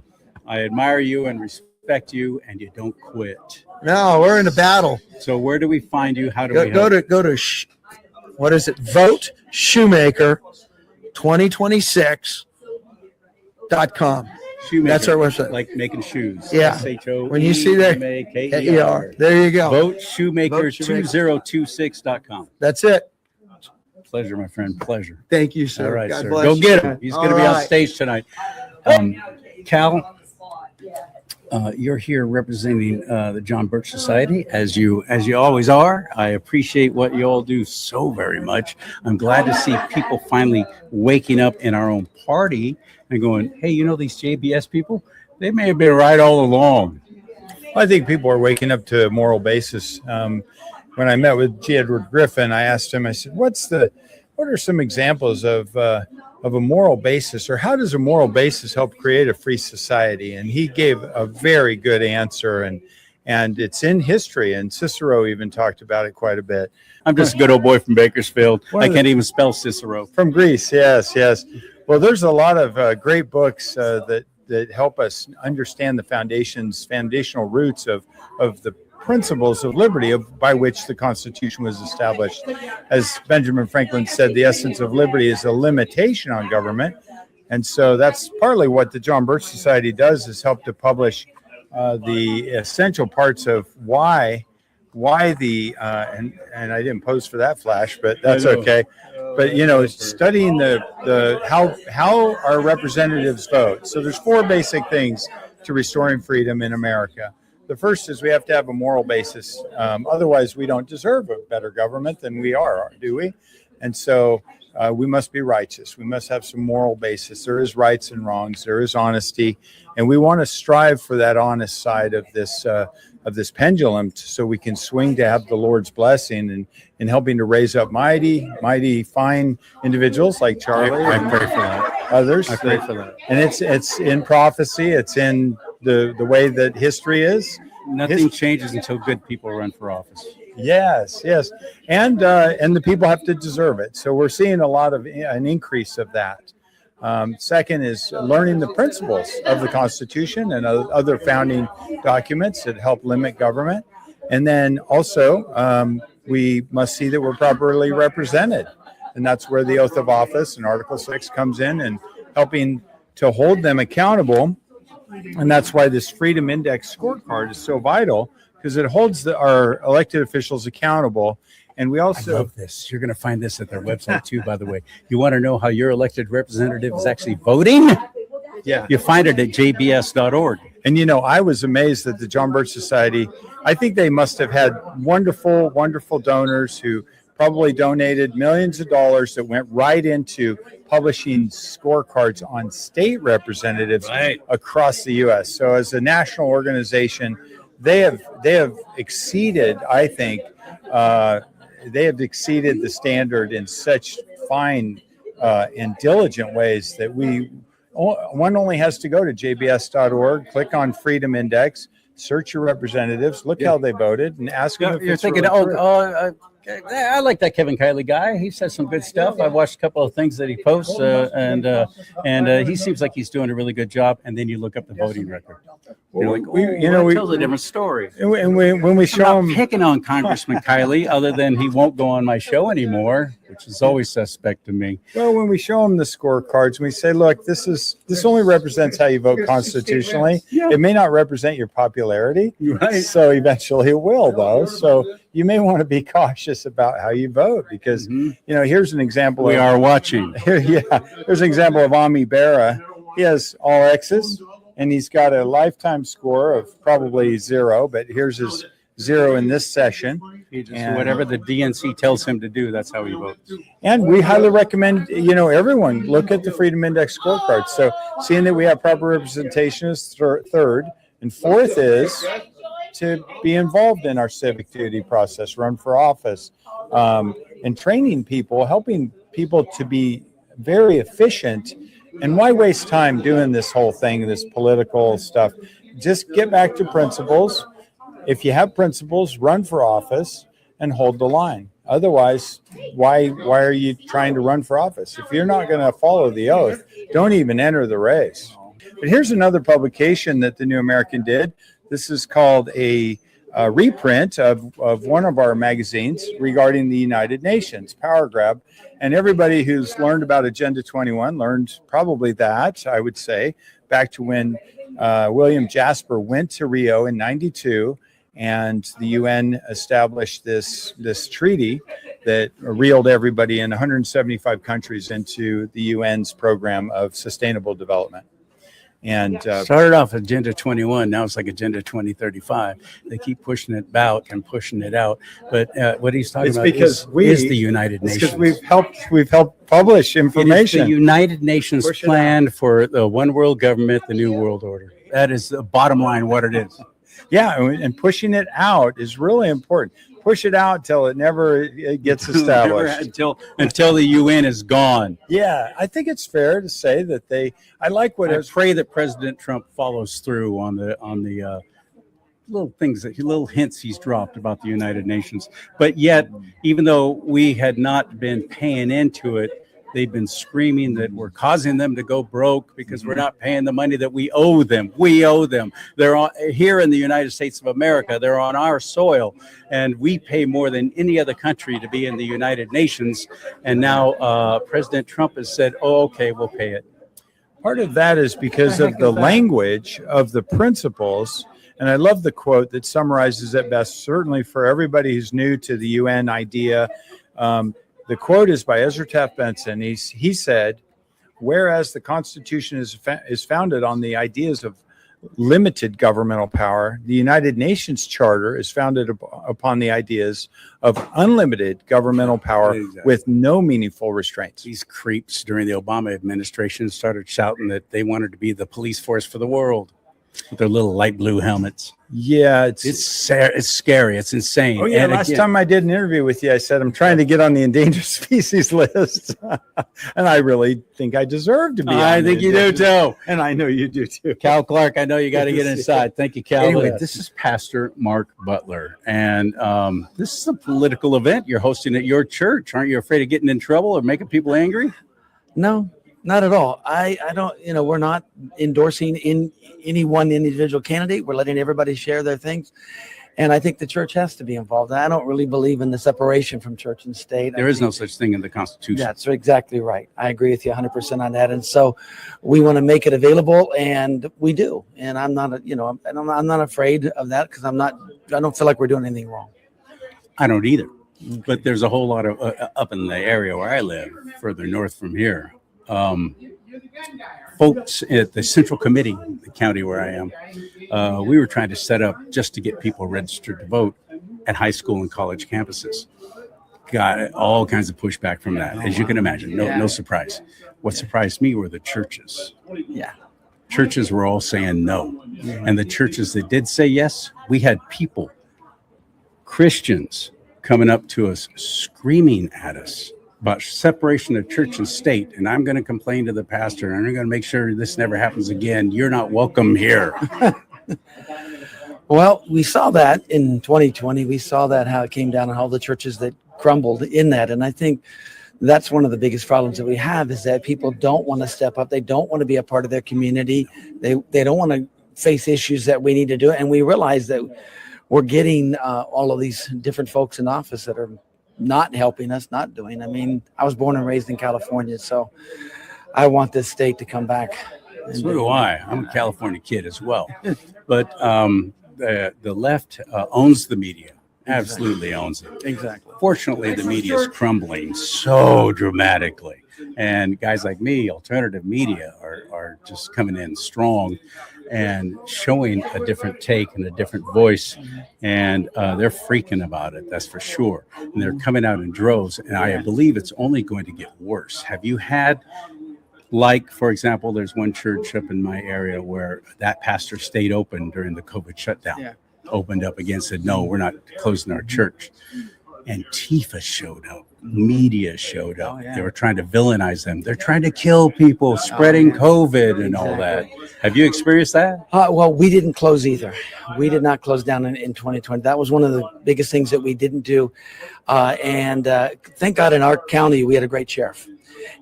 I admire you and respect you, and you don't quit. No, we're in a battle. So where do we find you? How do we go to what is it? Vote Shoemaker 2026.com. Shoemaker, that's our website. Like making shoes. Yeah. When you see there, Shoemaker. There you go. Vote Shoemaker 2026.com. That's it. Pleasure, my friend. Pleasure. Thank you, sir. All right, God sir. bless Go you. get him. He's going to be on stage tonight. Cal, you're here representing the John Birch Society, as you always are. I appreciate what you all do so very much. I'm glad to see people finally waking up in our own party and going, hey, you know these JBS people? They may have been right all along. I think people are waking up to a moral basis. When I met with G. Edward Griffin, I asked him, I said, what are some examples of a moral basis, or how does a moral basis help create a free society? And he gave a very good answer, and it's in history, and Cicero even talked about it quite a bit. I'm just a good old boy from Bakersfield. I can't even spell Cicero. From Greece, yes. Well, there's a lot of great books that help us understand the foundational roots of the principles of liberty by which the Constitution was established. As Benjamin Franklin said, the essence of liberty is a limitation on government. And so that's partly what the John Birch Society does, is help to publish the essential parts of why the and I didn't pose for that flash, but that's okay. But studying the how our representatives vote. So there's 4 basic things to restoring freedom in America. The first is we have to have a moral basis. Otherwise, we don't deserve a better government than we are, do we? And so we must be righteous. We must have some moral basis. There is rights and wrongs. There is honesty. And we want to strive for that honest side of this pendulum, so we can swing to have the Lord's blessing in helping to raise up mighty fine individuals like CharLee. I pray for that. Others. I pray for that. And it's in prophecy. It's in the way that history is. Nothing changes until good people run for office. Yes, and the people have to deserve it. So we're seeing a lot of an increase of that. Second is learning the principles of the Constitution and other founding documents that help limit government. And then also we must see that we're properly represented, and that's where the oath of office and Article 6 comes in, and helping to hold them accountable. And that's why this Freedom Index scorecard is so vital, because it holds our elected officials accountable. And we also I love this. You're going to find this at their website too, by the way. You want to know how your elected representative is actually voting? Yeah. You find it at jbs.org. And, I was amazed that the John Birch Society, I think they must have had wonderful, wonderful donors who probably donated millions of dollars that went right into publishing scorecards on state representatives across the U.S. So as a national organization, they have exceeded, I think, they have exceeded the standard in such fine and diligent ways that one only has to go to jbs.org, click on Freedom Index, search your representatives, look how they voted, and ask them if you're it's thinking, really I like that Kevin Kiley guy. He says some good stuff. I've watched a couple of things that he posts, and he seems like he's doing a really good job. And then you look up the voting record. You're like, we tells a different story. and when we show I'm them, not picking on Congressman Kiley, other than he won't go on my show anymore, which is always suspect to me. well, when we show them the scorecards, we say, look, this only represents how you vote constitutionally. Yeah. It may not represent your popularity. Right. So eventually it will, though. So you may want to be cautious about how you vote because, here's an example. We are watching. Here's an example of Ami Bera. He has all X's, and he's got a lifetime score of probably 0, but here's his 0 in this session. He just, whatever the DNC tells him to do, that's how he votes. And we highly recommend, everyone look at the Freedom Index scorecard. So seeing that we have proper representation is third, and fourth is to be involved in our civic duty process, run for office, and training people, helping people to be very efficient. And why waste time doing this whole thing, this political stuff? Just get back to principles. If you have principles, run for office and hold the line. Otherwise, why are you trying to run for office? If you're not going to follow the oath, don't even enter the race. But here's another publication that the New American did. This is called a reprint of one of our magazines regarding the United Nations, Power Grab. And everybody who's learned about Agenda 21 learned probably that, I would say, back to when William Jasper went to Rio in 92, and the UN established this treaty that reeled everybody in 175 countries into the UN's program of sustainable development. And started off Agenda 21. Now it's like Agenda 2035. They keep pushing it out and pushing it out. But what he's talking about is the United Nations. Because we've helped publish information. It is the United Nations plan for the one world government, the new world order. That is the bottom line, what it is. Yeah, and pushing it out is really important. Push it out till it gets established. until the UN is gone. Yeah, I think it's fair to say that I pray that President Trump follows through on the little hints he's dropped about the United Nations. But yet, even though we had not been paying into it, they've been screaming that we're causing them to go broke because we're not paying the money that we owe them. We owe them. They're here in the United States of America. They're on our soil, and we pay more than any other country to be in the United Nations. And now President Trump has said, "Oh, okay, we'll pay it." Part of that is because of the language of the principles. And I love the quote that summarizes it best, certainly for everybody who's new to the UN idea. The quote is by Ezra Taft Benson. He said, whereas the Constitution is founded on the ideas of limited governmental power, the United Nations Charter is founded upon the ideas of unlimited governmental power with no meaningful restraints. These creeps during the Obama administration started shouting that they wanted to be the police force for the world with their little light blue helmets. Yeah, it's scary. It's insane. Oh yeah, last time I did an interview with you, I said I'm trying to get on the endangered species list, and I really think I deserve to be. I think you do too, and I know you do too. Cal Clark, I know you got to get inside. Thank you, Cal. Anyway, this is Pastor Mark Butler, and this is a political event you're hosting at your church. Aren't you afraid of getting in trouble or making people angry? No, not at all. I don't. We're not endorsing in any one individual candidate. We're letting everybody share their things. And I think the church has to be involved. I don't really believe in the separation from church and state. There is no such thing in the Constitution. That's exactly right. I agree with you 100% on that. And so we want to make it available, and we do. And I'm not, I'm not afraid of that because I don't feel like we're doing anything wrong. I don't either. Okay. But there's a whole lot of up in the area where I live, further north from here. Folks at the Central Committee, the county where I am, we were trying to set up just to get people registered to vote at high school and college campuses. Got all kinds of pushback from that, as you can imagine. No surprise. What surprised me were the churches. Yeah. Churches were all saying no. And the churches that did say yes, we had people, Christians, coming up to us screaming at us about separation of church and state, and I'm going to complain to the pastor, and I'm going to make sure this never happens again. You're not welcome here. Well, we saw that in 2020. We saw that, how it came down and all the churches that crumbled in that. And I think that's one of the biggest problems that we have, is that people don't want to step up. They don't want to be a part of their community. They don't want to face issues that we need to do. And we realize that we're getting all of these different folks in office that are not helping us, not doing. I mean, I was born and raised in California, so I want this state to come back. So do I. I'm a California kid as well. But the left owns the media. Absolutely owns it. Exactly. Fortunately, the media is crumbling so dramatically. And guys like me, alternative media, are just coming in strong and showing a different take and a different voice. And they're freaking about it, that's for sure. And they're coming out in droves. And I believe it's only going to get worse. Have you had, like, for example, there's one church up in my area where that pastor stayed open during the COVID shutdown. Yeah. Opened up again, said, no, we're not closing our church. Antifa showed up. Media showed up. They were trying to villainize them. They're trying to kill people, spreading COVID and all that. Have you experienced that? Well, we didn't close either. We did not close down in 2020. That was one of the biggest things that we didn't do. And thank God in our county, we had a great sheriff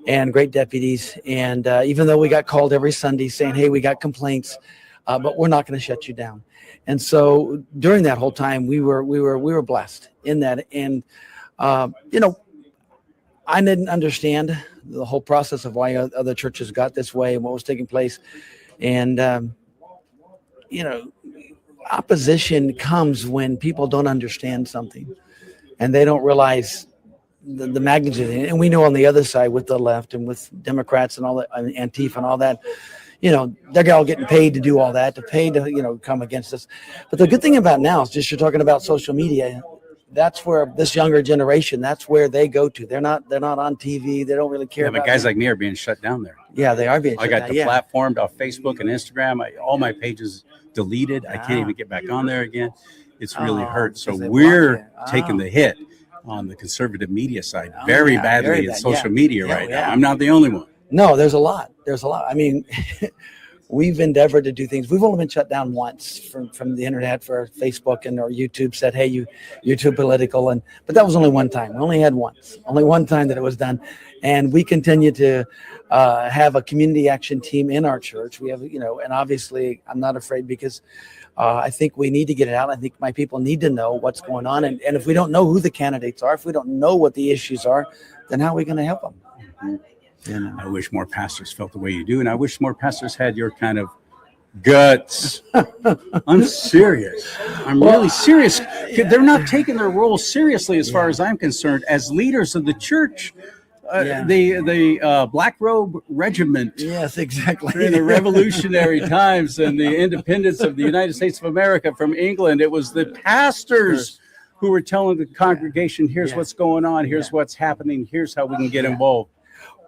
and great deputies. And even though we got called every Sunday saying, hey, we got complaints, but we're not going to shut you down. And so during that whole time, we were blessed in that. And, you know, I didn't understand the whole process of why other churches got this way and what was taking place. And, you know, opposition comes when people don't understand something and they don't realize the magnitude. And we know on the other side with the left and with Democrats and all that, Antifa and all that, you know, they're all getting paid to do all that, you know, come against us. But the good thing about now is just you're talking about social media. That's where this younger generation, that's where they go to. They're not on TV. They don't really care. Yeah, but guys like me are being shut down there. Yeah, they are being shut down. I got deplatformed off Facebook and Instagram. All my pages deleted. I can't even get back on there again. It's really hurt. So we're taking the hit on the conservative media side very badly in social media right now. I'm not the only one. No, there's a lot. I mean, we've endeavored to do things. We've only been shut down once from the internet for Facebook and or YouTube said, hey, you're too political. But that was only one time. We only had only one time that it was done. And we continue to have a community action team in our church. We have, you know, and obviously I'm not afraid because I think we need to get it out. I think my people need to know what's going on. And if we don't know who the candidates are, if we don't know what the issues are, then how are we going to help them? Mm-hmm. I wish more pastors felt the way you do, and I wish more pastors had your kind of guts. I'm serious. I'm really serious. They're not taking their role seriously as far as I'm concerned as leaders of the church. The Black Robe Regiment. Yes, exactly. During the revolutionary times and the independence of the United States of America from England, it was the pastors who were telling the congregation, here's what's going on, here's what's happening, here's how we can get involved.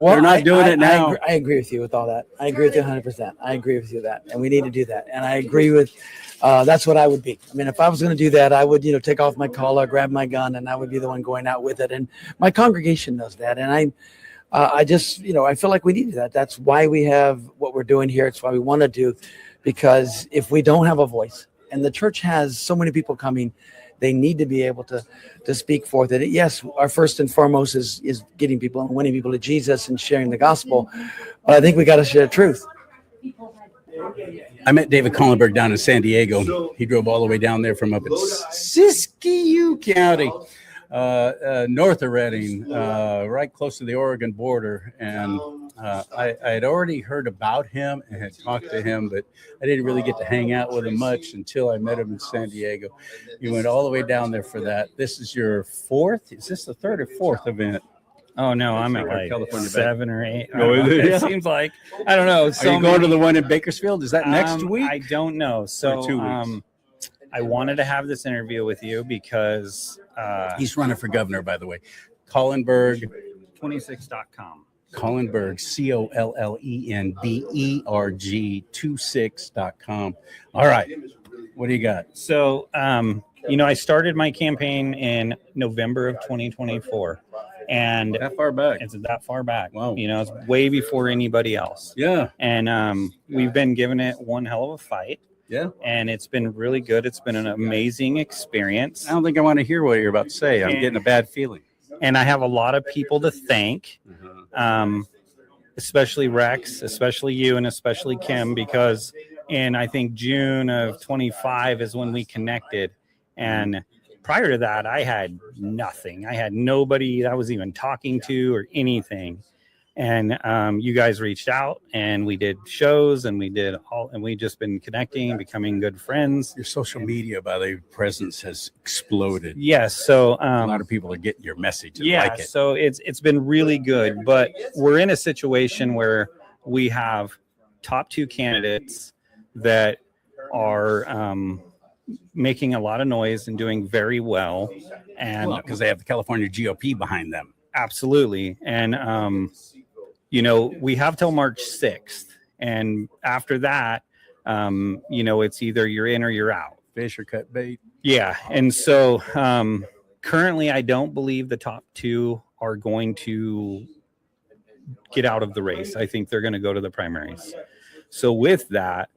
Well, they're not doing it now. I agree with you with all that. I agree with you 100%. I agree with you that, and we need to do that. And I agree with that's what I would be. I mean, if I was going to do that, I would, you know, take off my collar, grab my gun, and I would be the one going out with it. And my congregation knows that. And I just, you know, I feel like we need that. That's why we have what we're doing here. It's why we want to do, because if we don't have a voice, and the church has so many people coming, they need to be able to speak forth. And yes, our first and foremost is getting people and winning people to Jesus and sharing the gospel. But I think we got to share truth. I met David Collenberg down in San Diego. He drove all the way down there from up in Siskiyou County, north of Redding, right close to the Oregon border. And I had already heard about him and had talked to him, but I didn't really get to hang out with him much until I met him in San Diego. You went all the way down there for that. This is your fourth? Is this the third or fourth event? Oh, no, I'm at like California 7 or 8. It seems like. I don't know. Are you going to the one in Bakersfield? Is that next week? I don't know. So 2 weeks? I wanted to have this interview with you because he's running for governor, by the way. Collenberg. 26.com. Collenberg, COLLENBERG 26.com. All right. What do you got? So, you know, I started my campaign in November of 2024. And that far back. It's that far back. Wow. You know, it's way before anybody else. Yeah. And we've been giving it one hell of a fight. Yeah. And it's been really good. It's been an amazing experience. I don't think I want to hear what you're about to say. I'm getting a bad feeling. And I have a lot of people to thank, especially Rex, especially you, and especially Kim, because and I think June of 25 is when we connected. And prior to that, I had nothing. I had nobody that I was even talking to or anything. And you guys reached out, and we did shows, and we just been connecting, becoming good friends. Your social media, by the way, presence has exploded. Yes, so a lot of people are getting your message. And yeah, like it. So it's been really good. But we're in a situation where we have top 2 candidates that are making a lot of noise and doing very well, and because they have the California GOP behind them. Absolutely, and we have till March 6th, and after that, it's either you're in or you're out. Fish or cut bait. Yeah, and so currently, I don't believe the top 2 are going to get out of the race. I think they're going to go to the primaries. So with that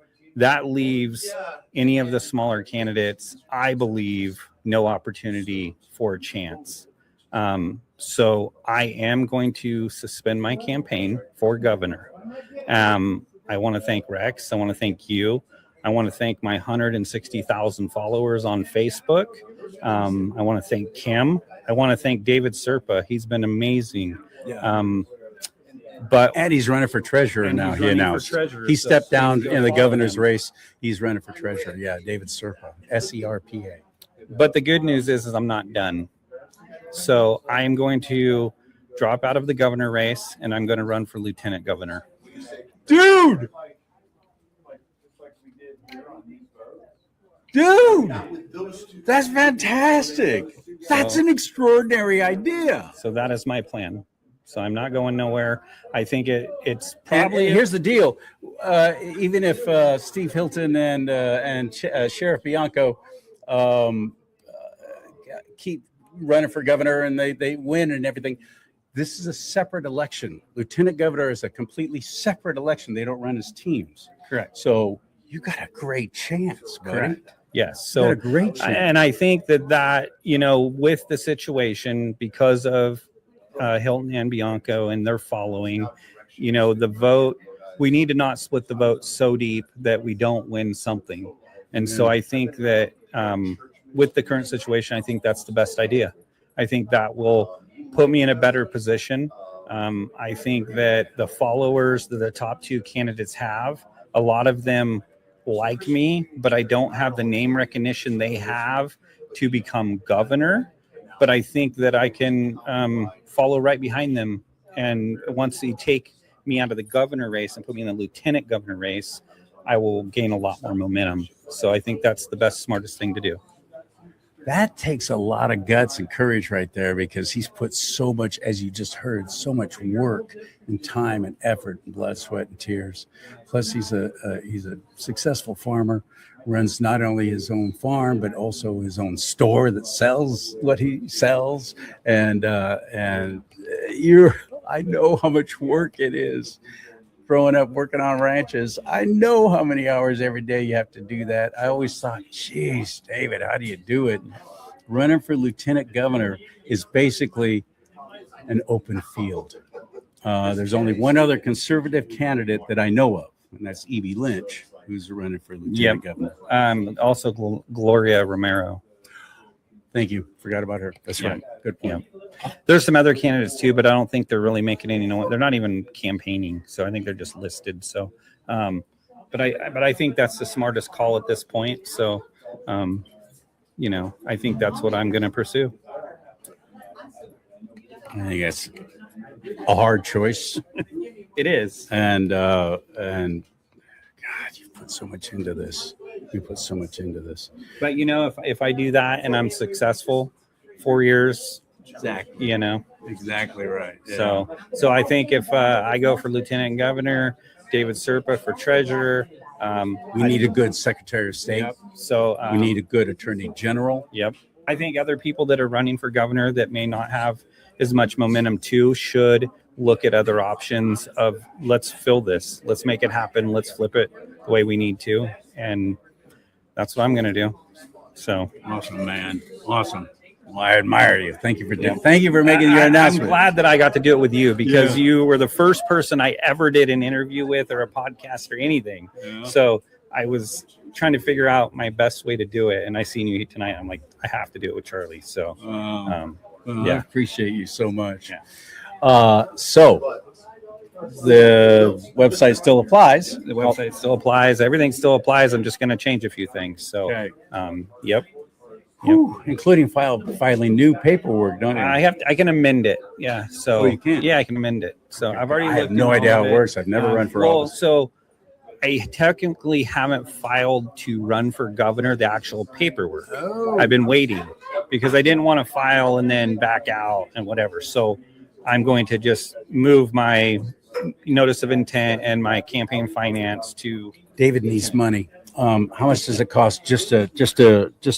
leaves any of the smaller candidates, I believe, no opportunity for a chance. So I am going to suspend my campaign for governor. I want to thank Rex. I want to thank you. I want to thank my 160,000 followers on Facebook. I want to thank Kim. I want to thank David Serpa. He's been amazing. Yeah. And he's running for treasurer now. He announced he stepped down in the governor's race. He's running for treasurer. Yeah, David Serpa, SERPA. But the good news is I'm not done. So I am going to drop out of the governor race, and I'm going to run for lieutenant governor. Dude, that's fantastic. That's an extraordinary idea. So that is my plan. So I'm not going nowhere. I think it's probably. And here's the deal: even if Steve Hilton and Sheriff Bianco keep running for governor and they win and everything, this is a separate election. Lieutenant governor is a completely separate election. They don't run as teams. Correct. So you got a great chance, buddy. Correct. Yes. So a great chance. And I think that with the situation, because of Hilton and Bianco and their following, the vote, we need to not split the vote so deep that we don't win something. And so I think that with the current situation, I think that's the best idea. I think that will put me in a better position. I think that the followers that the top 2 candidates have, a lot of them like me, but I don't have the name recognition they have to become governor. But I think that I can follow right behind them. And once they take me out of the governor race and put me in the lieutenant governor race, I will gain a lot more momentum. So I think that's the best, smartest thing to do. That takes a lot of guts and courage right there, because he's put so much, as you just heard, so much work and time and effort and blood, sweat, and tears. Plus, he's a successful farmer, runs not only his own farm but also his own store that sells what he sells. And I know how much work it is. Growing up working on ranches, I know how many hours every day you have to do that. I always thought, geez, David, how do you do it? Running for lieutenant governor is basically an open field. There's only one other conservative candidate that I know of, and that's Evie Lynch, who's running for lieutenant governor. Also Gloria Romero. Thank you. Forgot about her. That's right. Good point. Yeah. There's some other candidates too, but I don't think they're really making any noise. They're not even campaigning, so I think they're just listed. So, but I think that's the smartest call at this point. So, I think that's what I'm going to pursue. I think that's a hard choice. It is. And God, you've put so much into this. But if I do that and I'm successful, 4 years, exactly. Exactly right. Yeah. So I think if I go for lieutenant governor, David Serpa for treasurer, we need a good secretary of state. Yep. So we need a good attorney general. Yep. I think other people that are running for governor that may not have as much momentum too should look at other options of, let's fill this, let's make it happen, let's flip it the way we need to. And that's what I'm going to do. So awesome, man. Awesome. Well, I admire you. Thank you for making your announcement. I'm glad that I got to do it with you, because you were the first person I ever did an interview with or a podcast or anything. Yeah. So I was trying to figure out my best way to do it, and I seen you tonight. I'm like, I have to do it with CharLee. So, I appreciate you so much. Yeah. So the website still applies. The website still applies. Everything still applies. I'm just going to change a few things. So, okay. Yep. Whew, including filing new paperwork, don't you? I can amend it. Yeah. So oh, you can? Yeah, I can amend it. So I've already. I have no idea how it works. I've never run for office. So I technically haven't filed to run for governor, the actual paperwork. Oh. I've been waiting because I didn't want to file and then back out and whatever. So I'm going to just move my notice of intent and my campaign finance to. David needs money. How much does it cost just to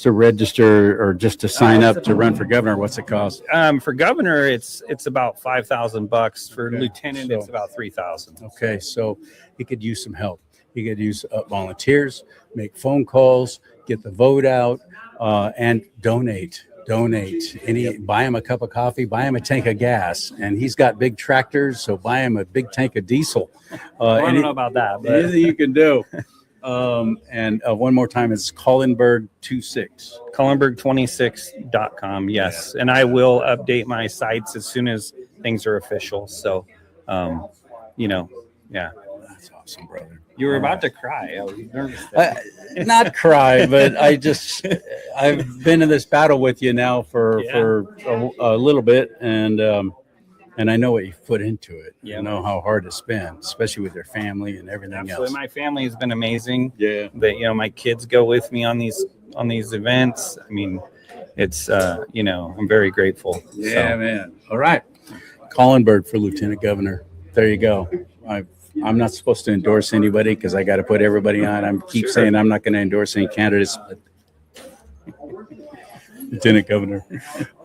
register or just to sign up to run for governor? What's it cost? For governor, it's about $5,000. For lieutenant, it's about $3,000. Okay, so he could use some help. He could use volunteers, make phone calls, get the vote out, and donate. Buy him a cup of coffee, buy him a tank of gas, and he's got big tractors, so buy him a big tank of diesel. I don't know about that, but anything you can do. And one more time, it's Collenberg26. Collenberg26.com. Yes. Yeah. And I will update my sites as soon as things are official. So, yeah. That's awesome, brother. You were about to cry. I was nervous. Not cry, but I've been in this battle with you now for a little bit, and I know what you've put into it. Yeah. I know how hard it's been, especially with your family and everything else. My family has been amazing. Yeah. But my kids go with me on these events. I mean, it's I'm very grateful. Yeah, so. Man. All right. Collenberg for lieutenant governor. There you go. I'm not supposed to endorse anybody because I got to put everybody on. I keep saying I'm not going to endorse any candidates. But Lieutenant Governor.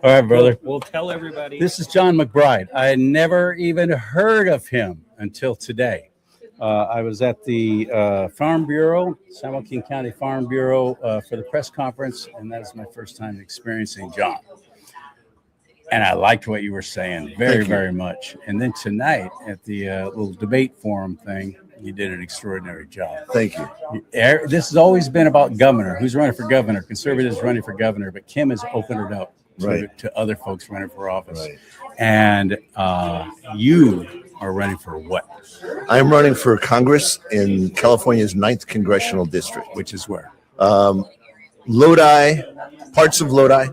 All right, brother. We'll tell everybody. This is John McBride. I never even heard of him until today. I was at the Farm Bureau, San Joaquin County Farm Bureau, for the press conference, and that is my first time experiencing John. And I liked what you were saying very, very much. And then tonight at the little debate forum thing, you did an extraordinary job. Thank you. This has always been about governor. Who's running for governor? Conservatives running for governor. But Kim has opened it up to other folks running for office. Right. And you are running for what? I'm running for Congress in California's 9th Congressional District. Which is where? Lodi, parts of Lodi.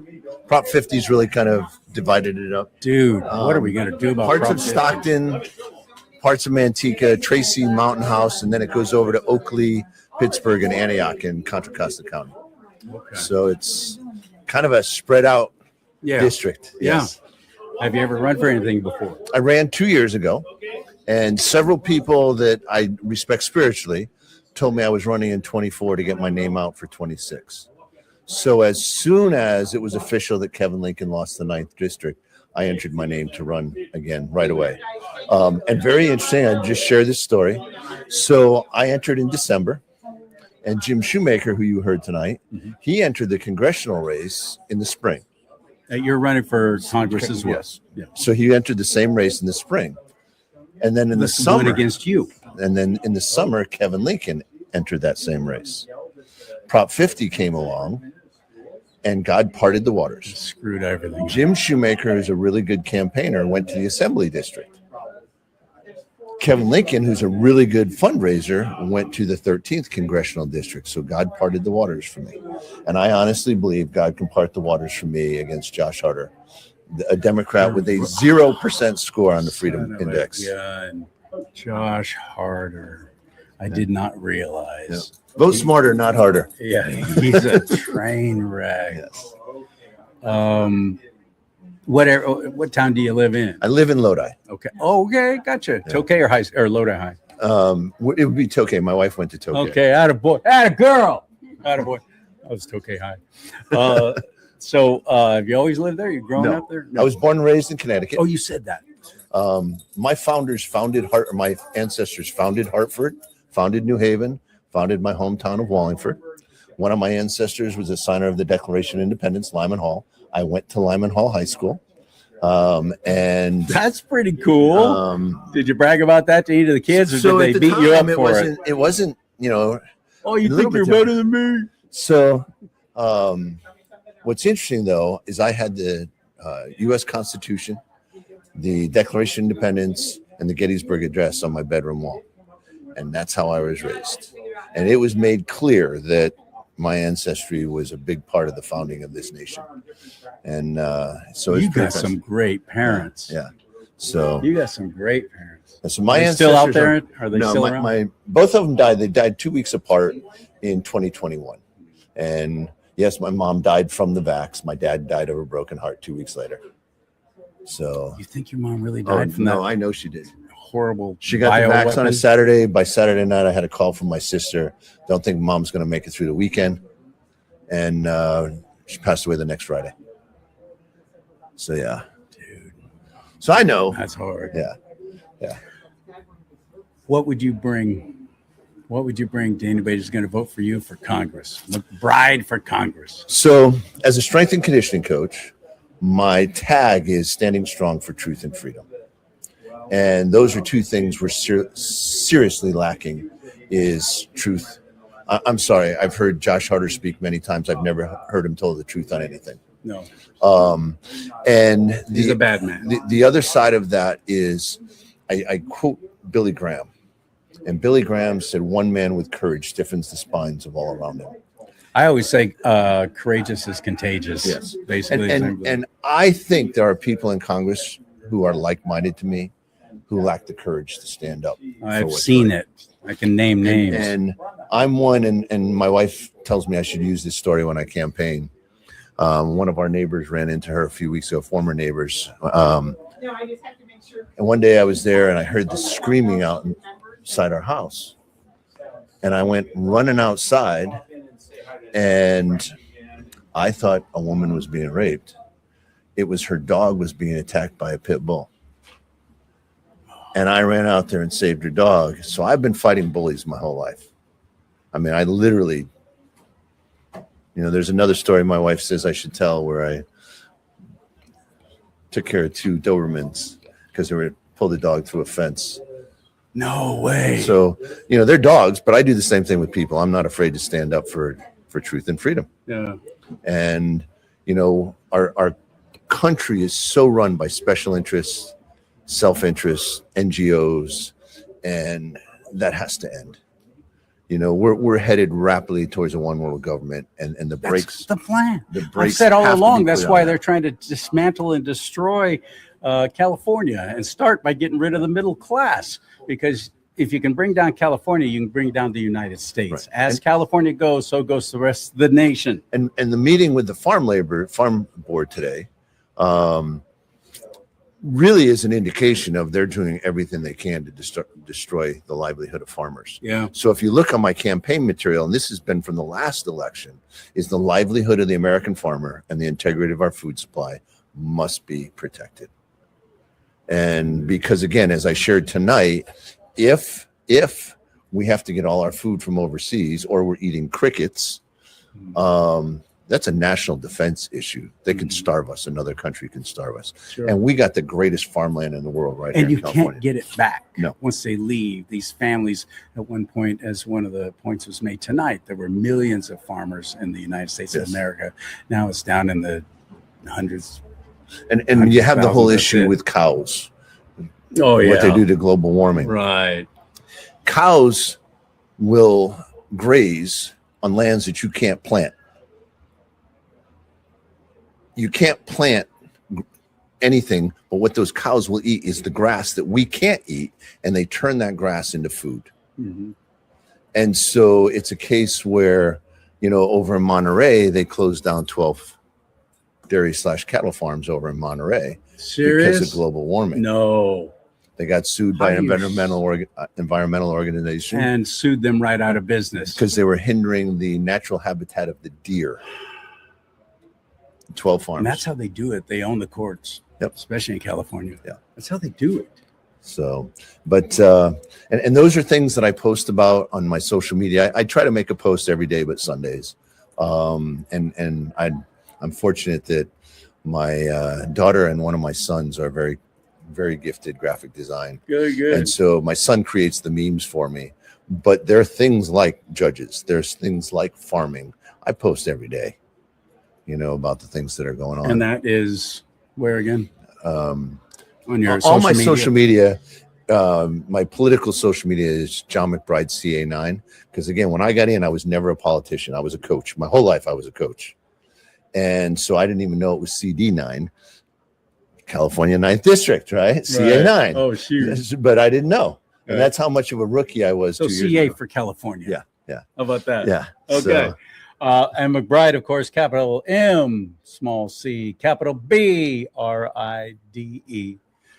Prop 50's really kind of divided it up. Dude, what are we going to do about parts of Stockton, parts of Manteca, Tracy, Mountain House, and then it goes over to Oakley, Pittsburgh, and Antioch in Contra Costa County. Okay. So it's kind of a spread out district. Yes. Yeah. Have you ever run for anything before? I ran 2 years ago, and several people that I respect spiritually told me I was running in 24 to get my name out for 26. So as soon as it was official that Kevin Lincoln lost the 9th district, I entered my name to run again right away. And very interesting, I just share this story. So I entered in December, and Jim Shoemaker, who you heard tonight, he entered the congressional race in the spring. You're running for Congress as well. Yes. Yeah. So he entered the same race in the spring. And then in the summer, against you. And then in the summer, Kevin Lincoln entered that same race. Prop 50 came along, and God parted the waters. Screwed everything. Jim Shoemaker, who's a really good campaigner, went to the Assembly District. Kevin Lincoln, who's a really good fundraiser, went to the 13th Congressional District. So God parted the waters for me. And I honestly believe God can part the waters for me against Josh Harder, a Democrat with a 0% score on the Freedom Index. Yeah, Josh Harder. I did not realize. Yeah. Vote smarter, not harder. Yeah, he's a train wreck. Yes. What town do you live in? I live in Lodi. Okay. Oh, okay, gotcha. Yeah. Tokay or Lodi High? It would be Tokay. My wife went to Tokay. Okay, attaboy. Atta-girl. Attaboy. I was Tokay High. So have you always lived there? You grown up there? No. I was born and raised in Connecticut. Oh, you said that. My my ancestors founded Hartford, founded New Haven, founded my hometown of Wallingford. One of my ancestors was a signer of the Declaration of Independence, Lyman Hall. I went to Lyman Hall High School. And that's pretty cool. Did you brag about that to either of the kids, or did they beat you up for it? It wasn't, Oh, you A think little you're bit better than me? So, what's interesting though is I had the U.S. Constitution, the Declaration of Independence, and the Gettysburg Address on my bedroom wall, and that's how I was raised. And it was made clear that my ancestry was a big part of the founding of this nation. And so You got some great parents. Yeah. So you got some great parents. so my Are they ancestors still out there? Are they no, still my, around? my both of them died. They died 2 weeks apart in 2021. And yes, my mom died from the vax. My dad died of a broken heart 2 weeks later. So You think your mom really died from no, that I know she did. horrible? She got the vax on a bioweapon? Saturday. By Saturday night, I had a call from my sister. Don't think mom's going to make it through the weekend. And she passed away the next Friday. So, yeah. Dude, So I know. that's hard. Yeah. Yeah. What would you bring? What would you bring to anybody who's going to vote for you for Congress? McBride for Congress. So, as a strength and conditioning coach, my tag is standing strong for truth and freedom. And those are two things we're seriously lacking is truth. I'm sorry. I've heard Josh Harder speak many times. I've never heard him tell the truth on anything. No. And He's a bad man. The other side of that is I quote Billy Graham. And Billy Graham said, "One man with courage stiffens the spines of all around him." I always say courageous is contagious. Yes. Basically. And I think there are people in Congress who are like-minded to me who lack the courage to stand up. I've seen it. I can name names. And I'm one, and my wife tells me I should use this story when I campaign. One of our neighbors ran into her a few weeks ago, former neighbors. And one day I was there and I heard the screaming outside our house. And I went running outside and I thought a woman was being raped. It was her dog was being attacked by a pit bull. And I ran out there and saved her dog. So I've been fighting bullies my whole life. I mean, I literally, there's another story my wife says I should tell where I took care of two Dobermans because they were pulled the dog through a fence. No way. So, they're dogs, but I do the same thing with people. I'm not afraid to stand up for truth and freedom. Yeah. And, our country is so run by special interests, self-interest, NGOs, and that has to end. We're headed rapidly towards a one world government, and the brakes. That's the plan. The I've brakes said all have to along. be That's put why on they're that. trying to dismantle and destroy California and start by getting rid of the middle class. Because if you can bring down California, you can bring down the United States. Right. As California goes, so goes the rest of the nation. And the meeting with the farm board today really is an indication of they're doing everything they can to destroy the livelihood of farmers. Yeah. So if you look on my campaign material, and this has been from the last election, is the livelihood of the American farmer and the integrity of our food supply must be protected. And because, again, as I shared tonight, if we have to get all our food from overseas or we're eating crickets, that's a national defense issue. They can starve us. Another country can starve us. Sure. And we got the greatest farmland in the world right here And in you California. can't get it back. No. Once they leave, these families, at one point, as one of the points was made tonight, there were millions of farmers in the United States of Yes. America. Now it's down in the hundreds. And you have the whole That's issue it. with cows. Oh, What they do to global warming. Right. Cows will graze on lands that you can't plant. You can't plant anything, but what those cows will eat is the grass that we can't eat, and they turn that grass into food. Mm-hmm. And so it's a case where, over in Monterey, they closed down 12 dairy/cattle farms over in Monterey Serious? because of global warming. No. They got sued by How an do you environmental organization And sued them right out of business. because they were hindering the natural habitat of the deer. 12 farms. And that's how they do it. They own the courts. Yep. Especially in California. Yeah. That's how they do it. So, but and those are things that I post about on my social media. I try to make a post every day, but Sundays. And I'm fortunate that my daughter and one of my sons are very very gifted graphic design. Good. And so my son creates the memes for me. But there are things like judges. There's things like farming. I post every day, about the things that are going on. And that is where again? On your all my social media. My political social media is John McBride CA9. Because again, when I got in, I was never a politician. I was a coach. My whole life, I was a coach. And so I didn't even know it was CD9, California 9th District, right? CA9. Oh, shoot. But I didn't know. And that's how much of a rookie I was. So 2 years CA ago. for California. Yeah. How about that? Yeah. Okay. And McBride, of course, capital M, small c, capital B, RIDE.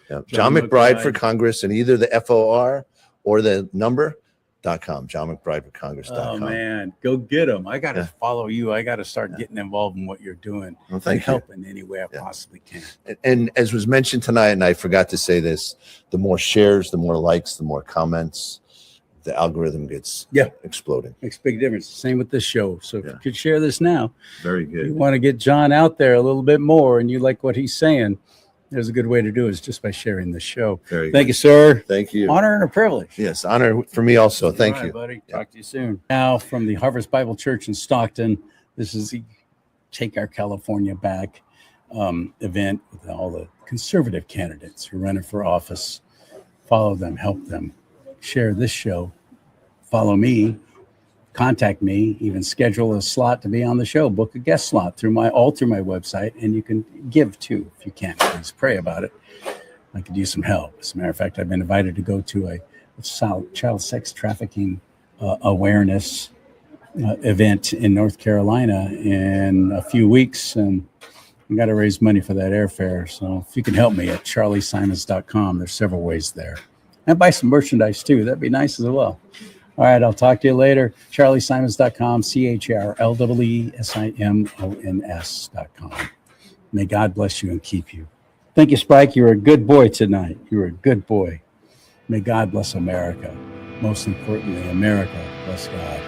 Yeah. John McBride for Congress, and either the FOR or the number.com. John McBride for Congress.com. Oh, man. Go get them. I got to follow you. I got to start getting involved in what you're doing. Well, thank you. Help in any way I possibly can. And as was mentioned tonight, and I forgot to say this, the more shares, the more likes, the more comments, the algorithm gets exploding. Makes a big difference. Same with this show. So if you could share this now. Very good. You want to get John out there a little bit more and you like what he's saying, there's a good way to do it is just by sharing the show. Very Thank good. you, sir. Tink you. Honor and a privilege. Yes, honor for me also. Thank All right, you. buddy. Talk to you soon. Now from the Harvest Bible Church in Stockton, this is the Take Our California Back event with all the conservative candidates who are running for office. Follow them, help them, share this show, follow me, contact me, even schedule a slot to be on the show, book a guest slot through my website, and you can give too if you can. Please pray about it. I could use some help. As a matter of fact, I've been invited to go to a child sex trafficking awareness event in North Carolina in a few weeks, and I got to raise money for that airfare. So if you can help me at CharLeeSimons.com, there's several ways there. And buy some merchandise too. That'd be nice as well. All right, I'll talk to you later. CharLeeSimons.com, CharLeeSimons.com. May God bless you and keep you. Thank you, Spike. You're a good boy tonight. You're a good boy. May God bless America. Most importantly, America bless God.